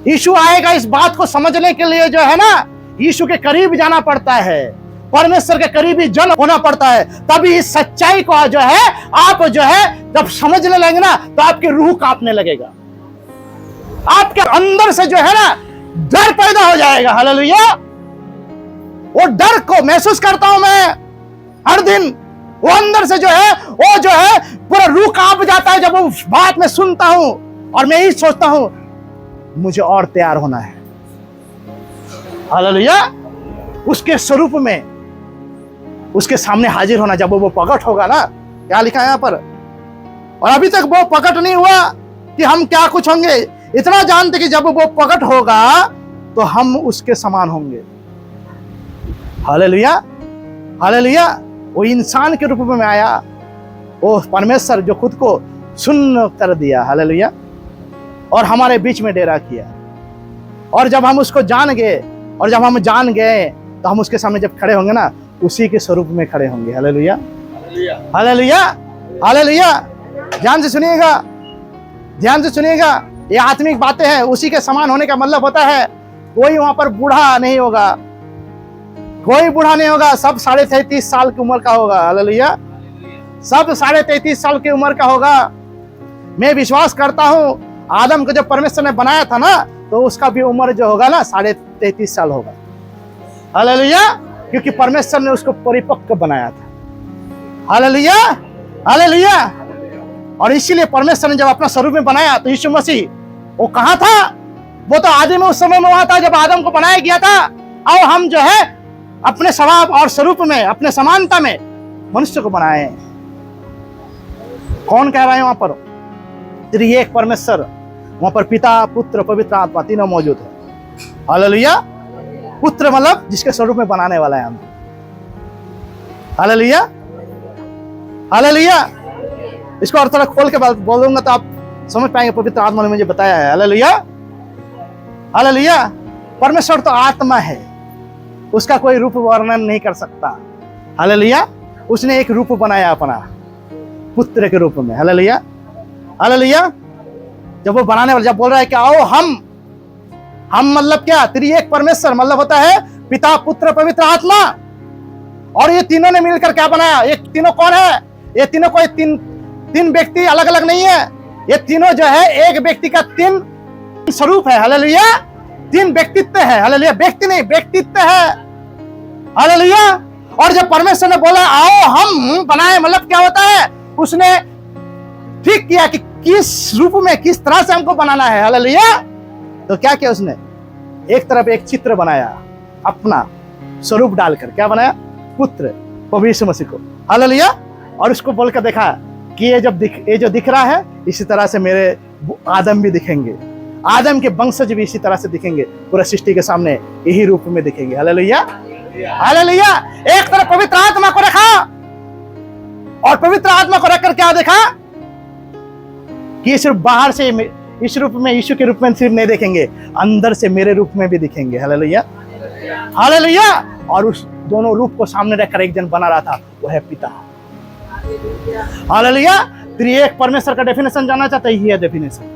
यीशु आएगा, इस बात को समझने के लिए जो है ना, यीशु के करीब जाना पड़ता है, परमेश्वर के करीबी जन होना पड़ता है। तभी इस सच्चाई को जो है आप जो है जब समझने लगेंगे ना, तो आपकी रूह कांपने लगेगा, आपके अंदर से जो है ना डर पैदा हो जाएगा। हालेलुया। वो डर को महसूस करता हूं मैं हर दिन, वो अंदर से जो है वो जो है पूरा रूह कांप जाता है जब वो बात में सुनता हूं, और मैं यही सोचता हूं मुझे और तैयार होना है। हालेलुया। उसके स्वरूप में, उसके सामने हाजिर होना, जब वो प्रकट होगा ना। क्या लिखा है यहां पर? और अभी तक वो प्रकट नहीं हुआ कि हम क्या कुछ होंगे, इतना जानते कि जब वो प्रकट होगा तो हम उसके समान होंगे। Hallelujah, hallelujah. वो इंसान के रूप में आया, वो परमेश्वर जो खुद को सुन्न कर दिया। हालेलुया। और हमारे बीच में डेरा किया, और जब हम उसको जान गए, और जब हम जान गए तो हम उसके सामने जब खड़े होंगे ना, उसी के स्वरूप में खड़े होंगे। Hallelujah, hallelujah, hallelujah. ध्यान से सुनिएगा, ध्यान से सुनिएगा, ये आत्मिक बातें हैं। उसी के समान होने का मतलब होता है कोई वहां पर बूढ़ा नहीं होगा, कोई बूढ़ा नहीं होगा, सब 33.5 साल की उम्र का होगा। हालेलुया। सब 33.5 साल की उम्र का होगा। मैं विश्वास करता हूं आदम को जब परमेश्वर ने बनाया था ना, तो उसका भी उम्र जो होगा ना 33.5 साल होगा। हालेलुया। क्योंकि परमेश्वर ने उसको परिपक्व बनाया था। Hallelujah, hallelujah. और इसीलिए परमेश्वर ने जब अपना स्वरूप में बनाया, तो यीशु मसीह वो कहां था? वो तो आदि में उस समय में वहां था जब आदम को बनाया गया था। और हम जो है अपने स्वभाव और स्वरूप में, अपने समानता में मनुष्य को बनाए। कौन कह रहा है वहां पर? त्रिएक परमेश्वर, वहां पर पिता, पुत्र, पवित्र आत्मा तीनों मौजूद है। हालेलुया। पुत्र मतलब जिसके स्वरूप में बनाने वाला है हम। Hallelujah, hallelujah. इसको और थोड़ा खोल के बोल दूंगा तो आप समझ पाएंगे पवित्र आत्मा ने मुझे बताया है। Hallelujah, hallelujah. परमेश्वर तो आत्मा है, उसका कोई रूप वर्णन नहीं कर सकता। हालेलुया। उसने एक रूप बनाया अपना, पुत्र के रूप में। Hallelujah, hallelujah. जब वो बनाने वाला जब बोल रहा है कि आओ हम मतलब क्या? त्रिएक परमेश्वर मतलब होता है पिता, पुत्र, पवित्र आत्मा। और ये तीनों ने मिलकर क्या बनाया? ये तीनों कौन है? ये तीनों कोई तीन व्यक्ति अलग अलग नहीं है। ये तीनों जो है एक व्यक्ति का 3 स्वरूप है। हालेलुया। 3 व्यक्तित्व है। हालेलुया। व्यक्ति नहीं, व्यक्तित्व है। हालेलुया। और जब परमेश्वर ने बोला आओ हम बनाए, मतलब क्या होता है? उसने ठीक किया कि किस रूप में, किस तरह से हमको बनाना है। हालेलुया। तो क्या किया उसने? एक तरफ एक चित्र बनाया, अपना स्वरूप डालकर। क्या बनाया? पुत्र, प्रभु यीशु मसीह को। हालेलुया। और उसको बोलकर देखा कि ये जो दिख रहा है, इसी तरह से मेरे आदम भी दिखेंगे, आदम के वंशज भी इसी तरह से दिखेंगे, पूरा सृष्टि के सामने यही रूप में दिखेंगे। Hallelujah, hallelujah. एक तरफ पवित्र आत्मा को रखा, और पवित्र आत्मा को रखकर क्या देखा कि सिर्फ बाहर से इस रूप में, यीशु के रूप में सिर्फ नहीं देखेंगे, अंदर से मेरे रूप में भी दिखेंगे। Hallelujah, hallelujah. और उस दोनों रूप को सामने रखकर एक जन बना रहा था, वो है पिता। हालेलुया। त्रिएक परमेश्वर का डेफिनेशन जानना चाहते हैं? ये डेफिनेशन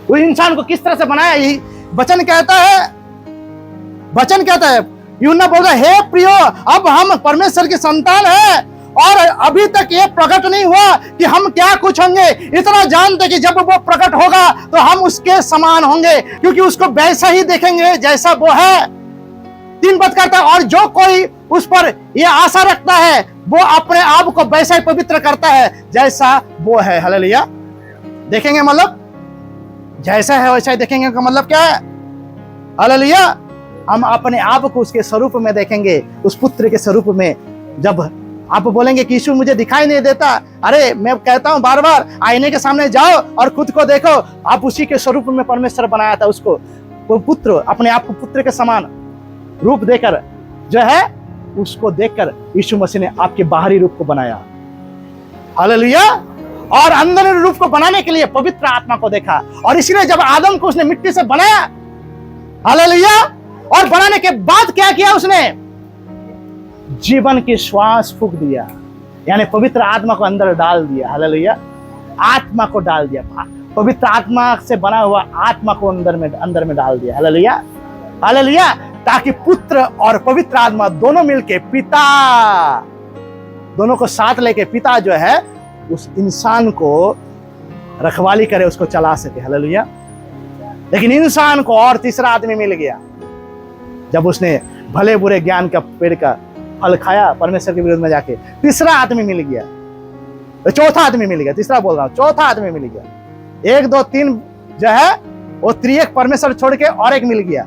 वो इंसान को किस तरह से बनाया, यही वचन कहता है। वचन कहता है, यूहन्ना बोल रहा है, हे प्रियो, अब हम परमेश्वर की संतान हैं, और अभी तक ये प्रकट नहीं हुआ कि हम क्या कुछ होंगे। इतना जानते कि जब वो प्रकट होगा तो हम उसके समान होंगे, क्योंकि उसको वैसा ही देखेंगे जैसा वो है। 3 पद करता है, और जो कोई उस पर ये आशा रखता है वो अपने आप को वैसा ही पवित्र करता है जैसा वो है। हालेलुया। देखेंगे मतलब जैसा है वैसा ही देखेंगे का मतलब क्या है? हालेलुया। हम अपने आप को उसके स्वरूप में देखेंगे, उस पुत्र के स्वरूप में। जब आप बोलेंगे कि यीशु मुझे दिखाई नहीं देता, अरे मैं कहता हूं बार बार, आईने के सामने जाओ और खुद को देखो। आप उसी के स्वरूप में परमेश्वर बनाया था उसको, वो पुत्र, अपने आप को पुत्र के समान रूप देकर जो है, उसको देखकर यीशु मसीह ने आपके बाहरी रूप को बनाया। हालेलुया। और अंदर रूप को बनाने के लिए पवित्र आत्मा को देखा, और इसलिए जब आदम को उसने मिट्टी से बनाया, हालेलुया, और बनाने के बाद क्या किया उसने? जीवन की श्वास फूंक दिया, यानी पवित्र आत्मा को अंदर डाल दिया। हालेलुया। आत्मा को डाल दिया, पवित्र आत्मा से बना हुआ आत्मा को अंदर में डाल दिया। हालेलुया। हालेलुया। ताकि पुत्र और पवित्र आत्मा दोनों मिलके पिता, दोनों को साथ लेके पिता जो है उस इंसान को रखवाली करे, उसको चला सके। हालेलुया। लेकिन इंसान को और तीसरा आदमी मिल गया जब उसने भले बुरे ज्ञान का पेड़ का फल खाया, परमेश्वर के विरोध में जाके। तीसरा आदमी मिल गया, चौथा आदमी मिल गया, तीसरा बोल रहा हूं, चौथा आदमी मिल गया। 1 2 3 जो है वो त्रिएक परमेश्वर छोड़ के और एक मिल गया।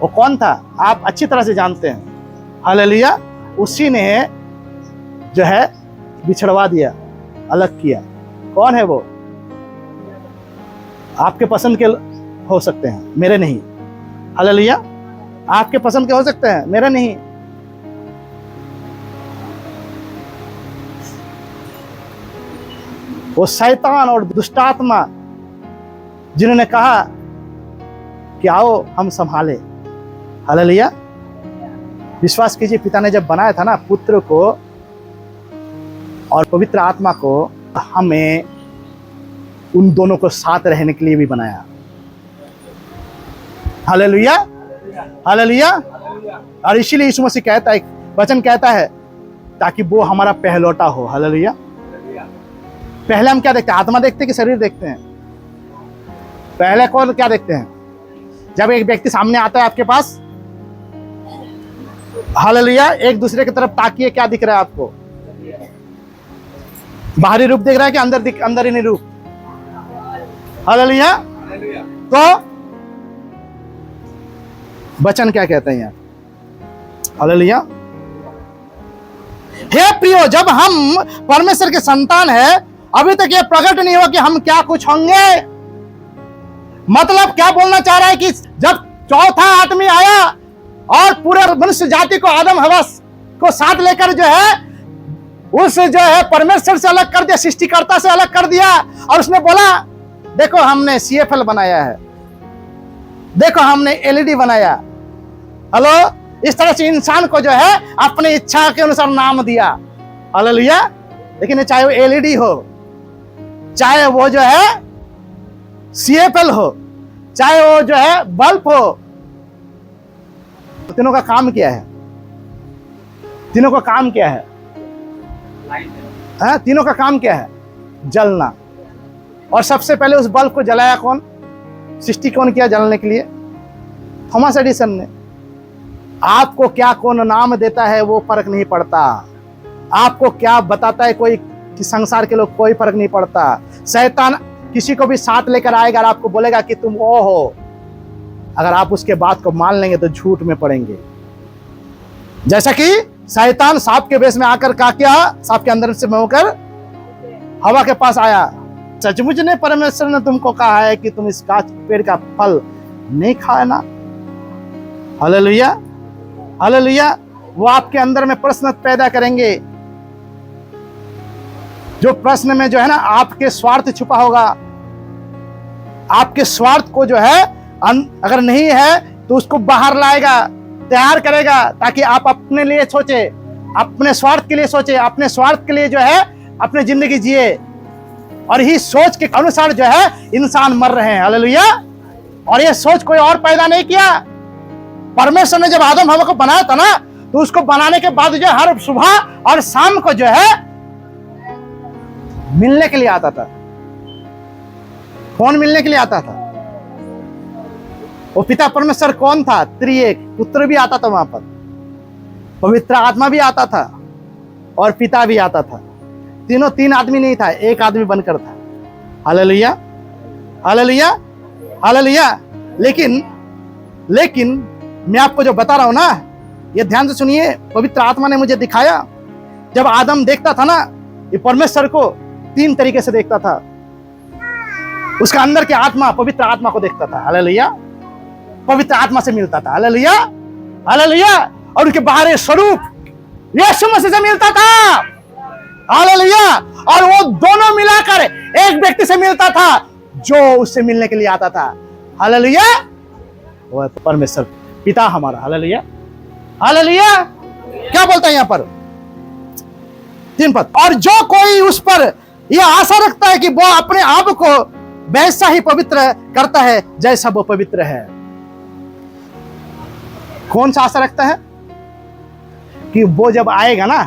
वो कौन था? आप अच्छी तरह से जानते हैं। हालेलुया। उसी ने जो है बिछड़वा दिया, अलग किया। कौन है वो? आपके पसंद के हो सकते हैं, मेरे नहीं। हालेलुया। आपके पसंद के हो सकते हैं, मेरे नहीं। वो शैतान और दुष्टात्मा जिन्होंने कहा कि आओ हम संभाले। हालेलुया। विश्वास कीजिए, पिता ने जब बनाया था ना पुत्र को और पवित्र आत्मा को, हमें उन दोनों को साथ रहने के लिए भी बनाया। हालेलुया। हालेलुया। और इसीलिए यीशु मसीह कहता है, वचन कहता है, ताकि वो हमारा पहलौटा हो। हालेलुया। पहले हम क्या देखते हैं? आत्मा देखते हैं कि शरीर देखते हैं? पहले कौन क्या देखते हैं? जब एक व्यक्ति सामने आता है आपके पास, हालेलुया, एक दूसरे की तरफ ताकिए, क्या दिख रहा है आपको? बाहरी रूप दिख रहा है कि अंदर ही नहीं रूप? हालेलुया। तो वचन क्या कहते हैं यार? हालेलुया। हे प्रियो, जब हम परमेश्वर के संतान है, अभी तक ये प्रकट नहीं हुआ कि हम क्या कुछ होंगे। मतलब क्या बोलना चाह रहा है कि जब चौथा आदमी आया और पूरे मनुष्य जाति को, आदम हवा को साथ लेकर जो है उस जो है परमेश्वर से अलग कर दिया, सृष्टिकर्ता से अलग कर दिया, और उसने बोला देखो हमने CFL बनाया है, देखो हमने LED बनाया। हेलो। इस तरह से इंसान को जो है अपनी इच्छा के अनुसार नाम दिया। हालेलुया। लेकिन चाहे वो LED हो, चाहे वो जो है CFL हो, चाहे वो जो है बल्ब हो, तीनों का काम क्या है? तीनों का काम क्या है? तीनों का काम क्या है? जलना। और सबसे पहले उस बल्ब को जलाया कौन? सृष्टि कौन किया जलने के लिए? थॉमस एडिसन ने। आपको क्या कौन नाम देता है वो फर्क नहीं पड़ता, आपको क्या बताता है कोई कि संसार के लोग, कोई फर्क नहीं पड़ता। शैतान किसी को भी साथ लेकर आएगा और आपको बोलेगा कि तुम वो हो, अगर आप उसके बात को मान लेंगे तो झूठ में पड़ेंगे। जैसा कि शैतान सांप के वेश में आकर क्या किया? सांप के अंदर से होकर हवा के पास आया। सचमुच ने परमेश्वर ने तुमको कहा है कि तुम इस पेड़ का फल नहीं खाना। हालेलुया। हालेलुया। वो आपके अंदर में प्रश्न पैदा करेंगे, जो प्रश्न में जो है ना आपके स्वार्थ छुपा होगा। आपके स्वार्थ को जो है अगर नहीं है तो उसको बाहर लाएगा, तैयार करेगा, ताकि आप अपने लिए सोचे, अपने स्वार्थ के लिए सोचे, अपने स्वार्थ के लिए जो है अपनी जिंदगी जिए। और यही सोच के अनुसार जो है इंसान मर रहे हैं। हालेलुया। और ये सोच कोई और पैदा नहीं किया। परमेश्वर ने जब आदम हवा को बनाया था ना, तो उसको बनाने के बाद जो हर सुबह और शाम को जो है मिलने के लिए आता था। कौन मिलने के लिए आता था? वो पिता परमेश्वर कौन था? त्रिएक। पुत्र भी आता था वहां पर, पवित्र आत्मा भी आता था और पिता भी आता था। तीनों, तीन आदमी नहीं था, एक आदमी बनकर था। हालेलुया। हालेलुया। हालेलुया। लेकिन मैं आपको जो बता रहा हूं ना, ये ध्यान से सुनिए। पवित्र आत्मा ने मुझे दिखाया, जब आदम देखता था ना, ये परमेश्वर को 3 तरीके से देखता था। उसका अंदर के आत्मा पवित्र आत्मा को देखता था, हालेलुया, पवित्र आत्मा से मिलता था, हालेलुया हालेलुया। और उसके बाहर स्वरूप यीशु मसीह से मिलता था, हालेलुया। और वो दोनों मिलाकर एक व्यक्ति से मिलता था जो उससे मिलने के लिए आता था, हालेलुया। वो है परमेश्वर पिता हमारा, हालेलुया हालेलुया। क्या बोलता है यहां पर 3 पद, और जो कोई उस पर यह आशा रखता है कि वो अपने आप को वैसा ही पवित्र करता है जैसा वो पवित्र है। कौन सा आशा रखता है? कि वो जब आएगा ना,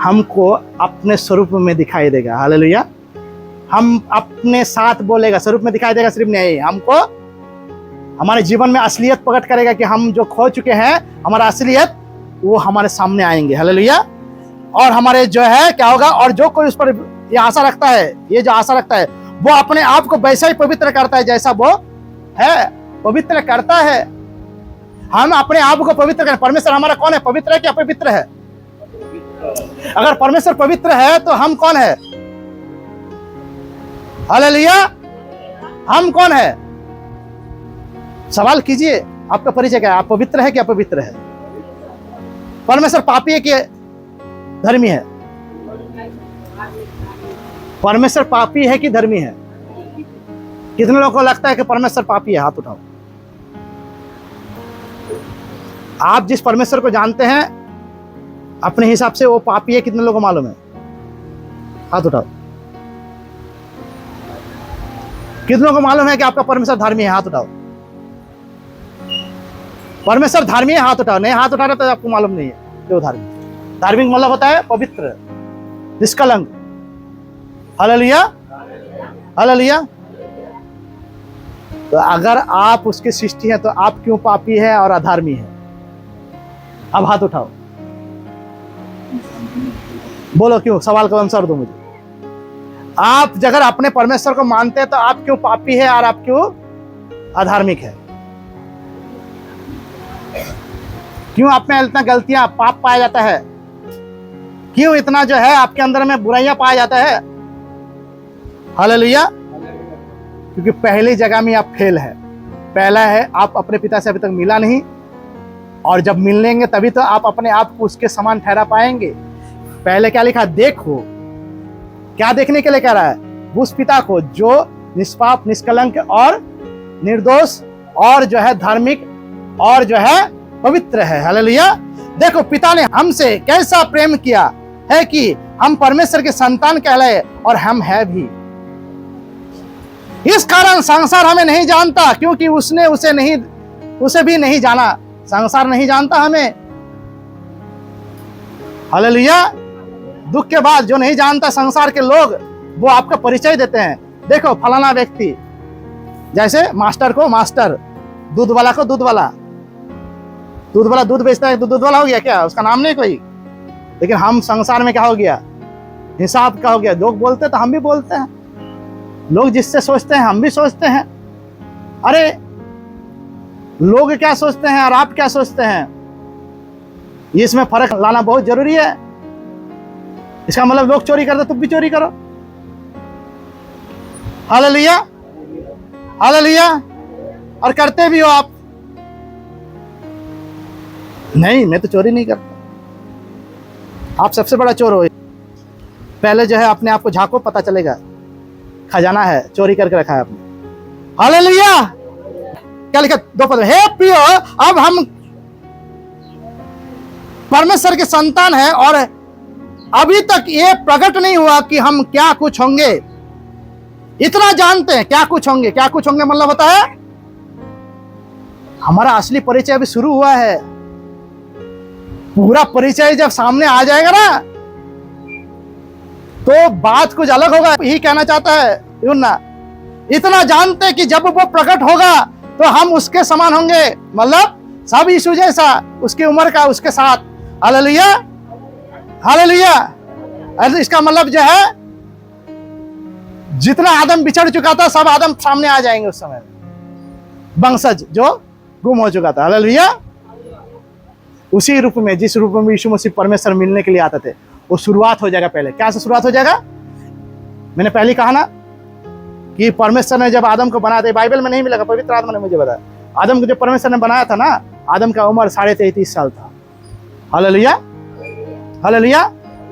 हमको अपने स्वरूप में दिखाई देगा, हालेलुया। हम अपने साथ बोलेगा, स्वरूप में दिखाई देगा, सिर्फ नहीं, हमको हमारे जीवन में असलियत प्रकट करेगा कि हम जो खो चुके हैं, हमारा असलियत वो हमारे सामने आएंगे, हालेलुया। और हमारे जो है क्या होगा, और जो कोई उस पर ये आशा रखता है, ये जो आशा रखता है, वो अपने आप को वैसा ही पवित्र करता है जैसा वो है, पवित्र करता है। हम अपने आप को पवित्र करें। परमेश्वर हमारा कौन है? पवित्र है कि अपवित्र है? अगर परमेश्वर पवित्र है तो हम कौन है? हालेलुया। हम कौन है? सवाल कीजिए, आपका परिचय क्या है? आप पवित्र है कि अपवित्र है? परमेश्वर पापी है कि धर्मी है? परमेश्वर पापी है कि धर्मी है? कितने लोगों को लगता है कि परमेश्वर पापी है? हाथ उठाओ। आप जिस परमेश्वर को जानते हैं अपने हिसाब से वो पापी है, कितने लोगों को मालूम है? हाथ उठाओ। कितनों को मालूम है कि आपका परमेश्वर धार्मी है? हाथ उठाओ। परमेश्वर धार्मी है? हाथ उठाओ। नहीं हाथ उठा रहे तो आपको मालूम नहीं है जो धार्मिक। धार्मिक मतलब होता है पवित्र, निष्कलंक, हालेलुया हालेलुया। तो अगर आप उसकी सृष्टि है तो आप क्यों पापी है और अधर्मी है? अब हाथ उठाओ, बोलो क्यों? सवाल का आंसर दो मुझे। आप अगर अपने परमेश्वर को मानते हैं तो आप क्यों पापी है और आप क्यों अधार्मिक है? क्यों आप में इतना गलतियां, पाप पाया जाता है? क्यों इतना जो है आपके अंदर में बुराइयां पाया जाता है? हालेलुया। क्योंकि पहली जगह में आप फेल है। पहला है आप अपने पिता से अभी तक मिला नहीं, और जब मिलेंगे तभी तो आप अपने आप को उसके समान ठहरा पाएंगे। पहले क्या लिखा? देखो। क्या देखने के लिए कह रहा है? उस पिता को जो निष्पाप, निष्कलंक और निर्दोष और जो है धार्मिक और जो है पवित्र है, हालेलुया। देखो पिता ने हमसे कैसा प्रेम किया है कि हम परमेश्वर के संतान कहलाए, और हम है भी। इस कारण संसार हमें नहीं जानता, क्योंकि उसने उसे भी नहीं जाना। संसार नहीं जानता हमें, हालेलुया। दुख के बाद जो नहीं जानता संसार के लोग, वो आपका परिचय देते हैं। देखो फलाना व्यक्ति, जैसे मास्टर को मास्टर, दूध वाला को दूध वाला, दूध वाला दूध बेचता है तो दूध वाला हो गया क्या? उसका नाम नहीं कोई। लेकिन हम संसार में क्या हो गया? हिसाब का हो गया। लोग बोलते तो हम भी बोलते हैं, लोग जिससे सोचते हैं हम भी सोचते हैं। अरे लोग क्या सोचते हैं और आप क्या सोचते हैं, इसमें फर्क लाना बहुत जरूरी है। इसका मतलब लोग चोरी करते तुम भी चोरी करो, हालेलुया हालेलुया। और करते भी हो आप। नहीं मैं तो चोरी नहीं करता। आप सबसे बड़ा चोर हो। पहले जो है अपने आप को झांको, पता चलेगा खजाना है चोरी करके रखा है आपने, हालेलुया। क्या लिखा 2 पद? हे प्रियो, अब हम परमेश्वर के संतान हैं और अभी तक ये प्रकट नहीं हुआ कि हम क्या कुछ होंगे। इतना जानते हैं क्या कुछ होंगे। क्या कुछ होंगे मतलब होता है हमारा असली परिचय अभी शुरू हुआ है। पूरा परिचय जब सामने आ जाएगा ना तो बात कुछ अलग होगा। यही कहना चाहता है यूहन्ना। इतना जानते कि जब वो प्रकट होगा तो हम उसके समान होंगे, मतलब सब यीशु जैसा, उसकी उम्र का उसके साथ, हालेलुया हालेलुया। इसका मतलब जो है जितना आदम बिछड़ चुका था सब आदम सामने आ जाएंगे उस समय, वंशज जो गुम हो चुका था। हालेलुया। उसी रूप में, जिस रूप में यीशु मसीह परमेश्वर मिलने के लिए आते थे, वो शुरुआत हो जाएगा। पहले क्या से शुरुआत हो जाएगा? मैंने पहले कहा ना कि परमेश्वर ने जब आदम को बनाया था, बाइबल में नहीं मिलेगा, पवित्र आत्मा ने मुझे बताया, आदम को जब परमेश्वर ने बनाया था ना, आदम का उम्र 33.5 साल था। Hallelujah, hallelujah.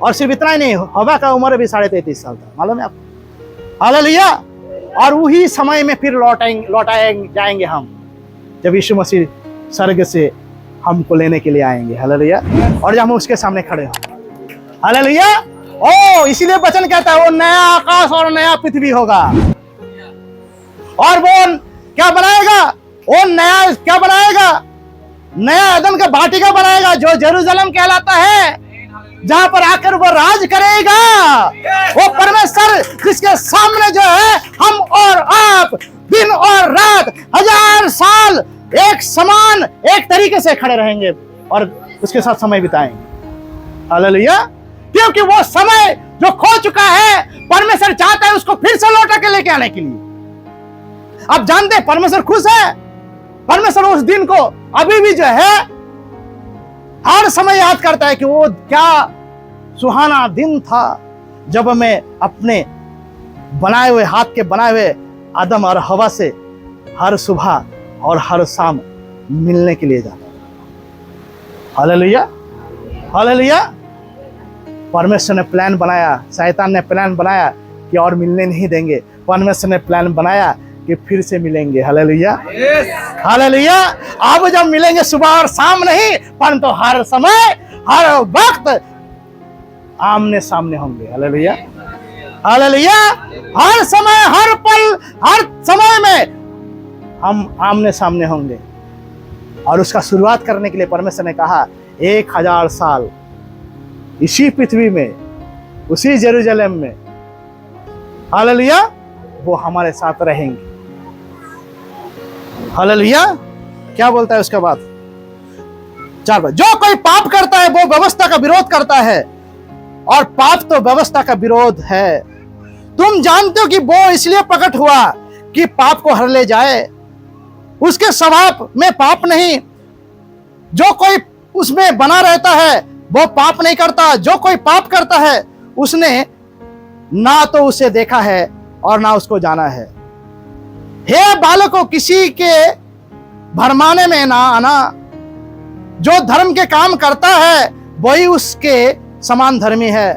और सिर्फ इतना ही नहीं, हवा का उम्र भी 33.5 साल था, मालूम है आपको? हालेलुया। और वही समय में फिर लौटाए जाएंगे हम, जब यीशु मसीह स्वर्ग से हमको लेने के लिए आएंगे। हालेलुया। और जब हम उसके सामने खड़े हों। हालेलुया। ओ, इसीलिए वचन कहता है वो नया आकाश और नया पृथ्वी होगा। और वो क्या बनाएगा? वो नया क्या बनाएगा? नया अदन का भाटिका बनाएगा, जो जेरूशलेम कहलाता है, जहां पर आकर वो राज करेगा। वो परमेश्वर जिसके सामने जो है हम और आप दिन और रात 1000 साल एक समान एक तरीके से खड़े रहेंगे और उसके साथ समय बिताएंगे। हालेलुया। क्योंकि वो समय जो खो चुका है, परमेश्वर चाहता है उसको फिर से लौटा के लेके आने के लिए। आप जानते हैं परमेश्वर खुश है। परमेश्वर उस दिन को अभी भी जो है हर समय याद करता है कि वो क्या सुहाना दिन था जब मैं अपने बनाए हुए, हाथ के बनाए हुए आदम और हवा से हर सुबह और हर शाम मिलने के लिए जाता। Hallelujah, hallelujah. परमेश्वर ने प्लान बनाया, शैतान ने प्लान बनाया कि और मिलने नहीं देंगे। परमेश्वर ने प्लान बनाया कि फिर से मिलेंगे। Hallelujah, hallelujah. अब जब मिलेंगे सुबह और शाम नहीं, परंतु हर समय हर वक्त आमने सामने होंगे। Hallelujah, hallelujah. हर समय, हर पल, हर समय में हम आमने सामने होंगे। और उसका शुरुआत करने के लिए परमेश्वर ने कहा 1000 साल इसी पृथ्वी में, उसी जेरूशलेम में, हालेलुया, वो हमारे साथ रहेंगे। हालेलुया। क्या बोलता है उसके बाद? 4 बार, जो कोई पाप करता है वो व्यवस्था का विरोध करता है, और पाप तो व्यवस्था का विरोध है। तुम जानते हो कि वो इसलिए प्रकट हुआ कि पाप को हर ले जाए। उसके स्वभाव में पाप नहीं, जो कोई उसमें बना रहता है वो पाप नहीं करता। जो कोई पाप करता है उसने ना तो उसे देखा है और ना उसको जाना है। हे बालकों, किसी के भरमाने में ना आना। जो धर्म के काम करता है वही उसके समान धर्मी है।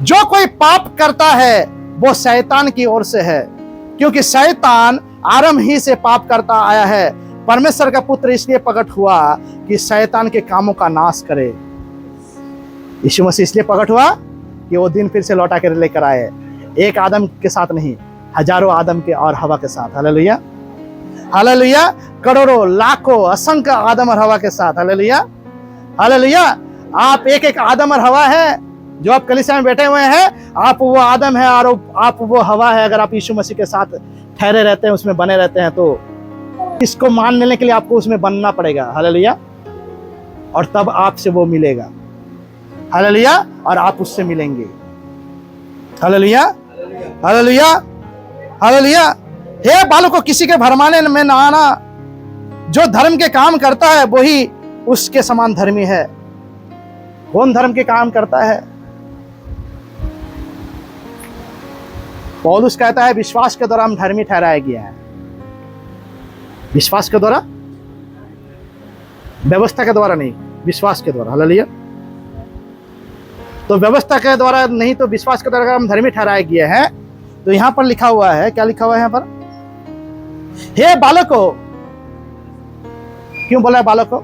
जो कोई पाप करता है वो शैतान की ओर से है, क्योंकि शैतान आरंभ ही से पाप करता आया है। परमेश्वर का पुत्र इसलिए प्रकट हुआ कि शैतान के कामों का नाश करे। यीशु मसीह इसलिए प्रकट हुआ कि वो दिन फिर से लौटा कर लेकर आए, एक आदम के साथ नहीं, हजारों आदम के और हवा के साथ। Hallelujah, hallelujah. करोड़ों, लाखों, असंख्य आदम और हवा के साथ। Hallelujah, hallelujah. आप एक एक आदम और हवा है। जो आप कलीसिया में बैठे हुए हैं, आप वो आदम है और आप वो हवा है। अगर आप यीशु मसीह के साथ ठहरे रहते हैं, उसमें बने रहते हैं, तो इसको मान लेने के लिए आपको उसमें बनना पड़ेगा। हालेलुया। और तब आपसे वो मिलेगा। हालेलुया। और आप उससे मिलेंगे। Hallelujah, hallelujah, hallelujah. हे बालकों, किसी के भरमाने में ना आना। जो धर्म के काम करता है वही उसके समान धर्मी है। कौन धर्म के काम करता है? पौलुस कहता है विश्वास के द्वारा हम धर्मी ठहराया गया है। विश्वास के द्वारा, व्यवस्था के द्वारा नहीं, विश्वास के द्वारा। हालेलुया। तो व्यवस्था के द्वारा नहीं, तो विश्वास के द्वारा हम धर्मी ठहराए गए हैं। तो यहां पर लिखा हुआ है, क्या लिखा हुआ है यहां पर? हे बालकों, क्यों बोला है बालकों?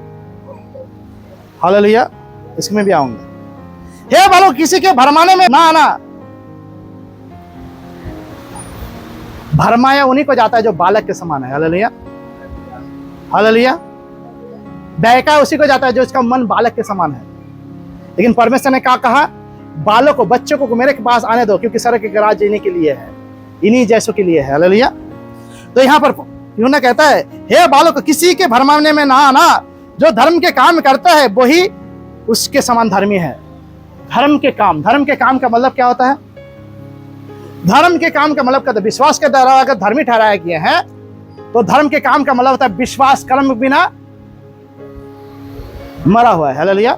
हालेलुया, इसमें भी आऊंगा। हे बालकों, किसी के भरमाने में ना आना। भरमाया उन्हीं को जाता है जो बालक के समान है। Hallelujah, hallelujah. बहका उसी को जाता है जो इसका मन बालक के समान है। लेकिन परमेश्वर ने क्या कहा? बालक को, बच्चों को मेरे के पास आने दो, क्योंकि स्वर्ग के राज्य इन्हीं के लिए है, इन्हीं जैसों के लिए है। हालेलुया। तो यहाँ पर यूहन्ना कहता है, हे बालक, किसी के भरमाने में ना आना। जो धर्म के काम करता है वही उसके समान धर्मी है। धर्म के काम, धर्म के काम का मतलब क्या होता है? धर्म के काम का मतलब कहते विश्वास के द्वारा अगर धर्मी ठहराया गए हैं तो धर्म के काम का मतलब होता है विश्वास कर्म बिना मरा हुआ है। Hallelujah,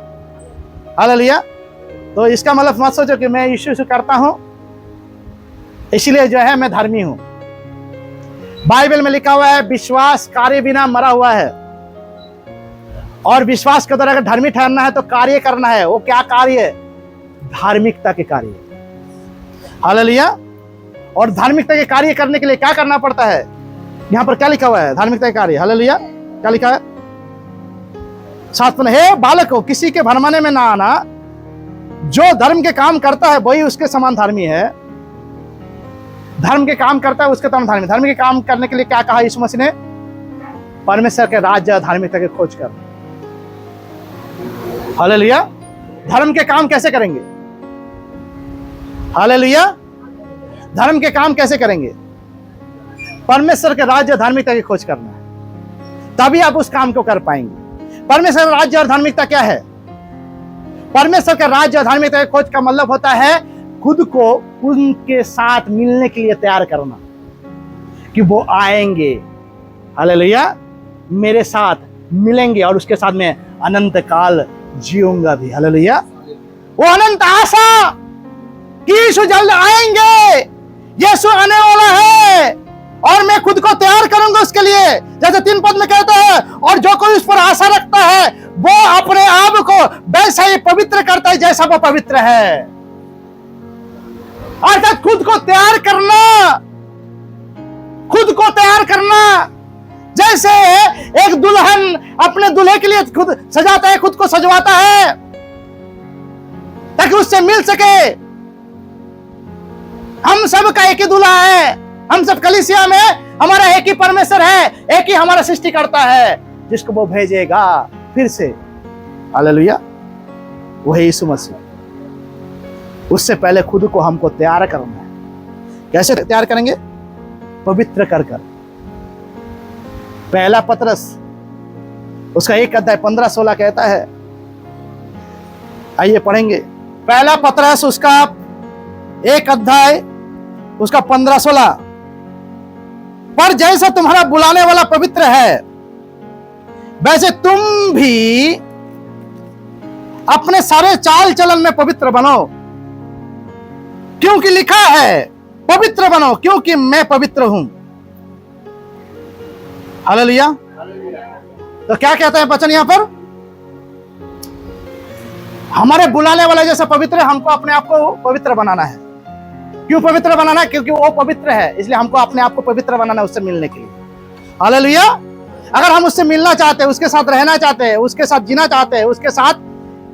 hallelujah. तो इसका मतलब मत सोचो कि मैं यीशु से करता हूं इसलिए जो है मैं धर्मी हूं। बाइबल में लिखा हुआ है विश्वास कार्य बिना मरा हुआ है, और विश्वास के द्वारा अगर धर्मी ठहरना है तो कार्य करना है। वो क्या कार्य है? धार्मिकता के कार्य। हालेलुया। और धार्मिकता के कार्य करने के लिए क्या करना पड़ता है? यहां पर क्या लिखा हुआ है? धार्मिकता के कार्य। हालेलुया। क्या लिखा है? 7 पद, हे बालक हो किसी के भरमाने में ना आना, जो धर्म के काम करता है वही उसके समान धर्मी है। धर्म के काम करता है उसके समान धर्मी। धर्म के काम करने के लिए क्या कहा यीशु मसीह ने? परमेश्वर के राज्य धार्मिकता की खोज कर। हालेलुया। धर्म के काम कैसे करेंगे? हालेलुया। धर्म के काम कैसे करेंगे? परमेश्वर के राज्य धार्मिकता की खोज करना है, तभी आप उस काम को कर पाएंगे। परमेश्वर का राज्य और धार्मिकता क्या है? परमेश्वर का राज्य और धार्मिकता की खोज का मतलब होता है खुद को उनके साथ मिलने के लिए तैयार करना, कि वो आएंगे, हालेलुया, मेरे साथ मिलेंगे और उसके साथ मैं अनंत काल जीऊंगा भी। हालेलुया। वो अनंत आशा कि यीशु जल्द आएंगे, यीशु आने वाला है और मैं खुद को तैयार करूंगा उसके लिए। जैसे 3 पद में कहता है, और जो कोई उस पर आशा रखता है वो अपने आप को वैसा ही पवित्र करता है जैसा वो पवित्र है। अर्थात खुद को तैयार करना, खुद को तैयार करना। जैसे एक दुल्हन अपने दूल्हे के लिए खुद सजाता है, खुद को सजवाता है ताकि उससे मिल सके। हम सब का एक ही दूल्हा है, हम सब कलीसिया में हमारा एक ही परमेश्वर है, एक ही हमारा सृष्टिकर्ता है जिसको वो भेजेगा फिर से। हालेलुया। वो है यीशु मसीह। उससे पहले खुद को हमको तैयार करना है। कैसे तैयार करेंगे? पवित्र कर कर। पहला पतरस उसका 1 अध्याय 15-16 कहता है, आइए पढ़ेंगे। पहला पतरस उसका 1 अध्याय उसका 15-16, पर जैसा तुम्हारा बुलाने वाला पवित्र है वैसे तुम भी अपने सारे चाल चलन में पवित्र बनो, क्योंकि लिखा है पवित्र बनो क्योंकि मैं पवित्र हूं। हालेलुया। तो क्या कहता है वचन यहां पर? हमारे बुलाने वाला जैसा पवित्र है, हमको अपने आप को पवित्र बनाना है। क्यों पवित्र बनाना है? क्योंकि वो पवित्र है, इसलिए हमको अपने आप को पवित्र बनाना है उससे मिलने के लिए। हालेलुया। अगर हम उससे मिलना चाहते हैं, उसके साथ रहना चाहते हैं, उसके साथ जीना चाहते हैं, उसके साथ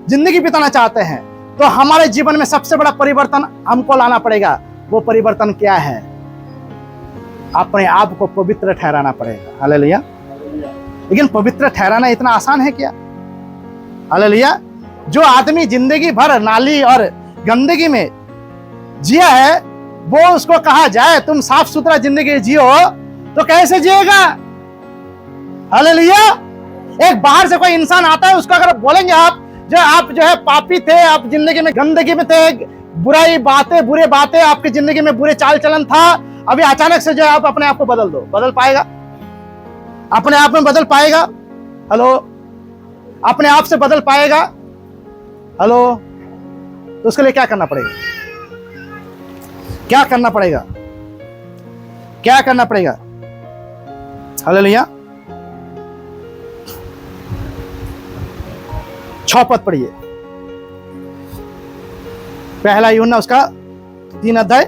जिंदगी बिताना चाहते हैं, तो हमारे जीवन में सबसे बड़ा परिवर्तन हमको लाना पड़ेगा। वो परिवर्तन क्या है? अपने आप को पवित्र ठहराना पड़ेगा। हालेलुया। लेकिन पवित्र ठहराना इतना आसान है क्या? हालेलुया। जो आदमी जिंदगी भर नाली और गंदगी में जिया है, वो उसको कहा जाए तुम साफ सुथरा जिंदगी जियो तो कैसे जिएगा? हालेलुया। एक बाहर से कोई इंसान आता है, उसको अगर बोलेंगे आप जो है पापी थे, आप जिंदगी में गंदगी में थे, बुराई बातें बुरे बातें आपकी जिंदगी में बुरे चाल चलन था, अभी अचानक से जो है आप अपने आप को बदल दो, बदल पाएगा? अपने आप में बदल पाएगा? हेलो, अपने आप से बदल पाएगा? हेलो। तो उसके लिए क्या करना पड़ेगा? क्या करना पड़ेगा? क्या करना पड़ेगा? हालेलुया। 6 पद पढ़िए। पहला यूहन्ना उसका 3 अध्याय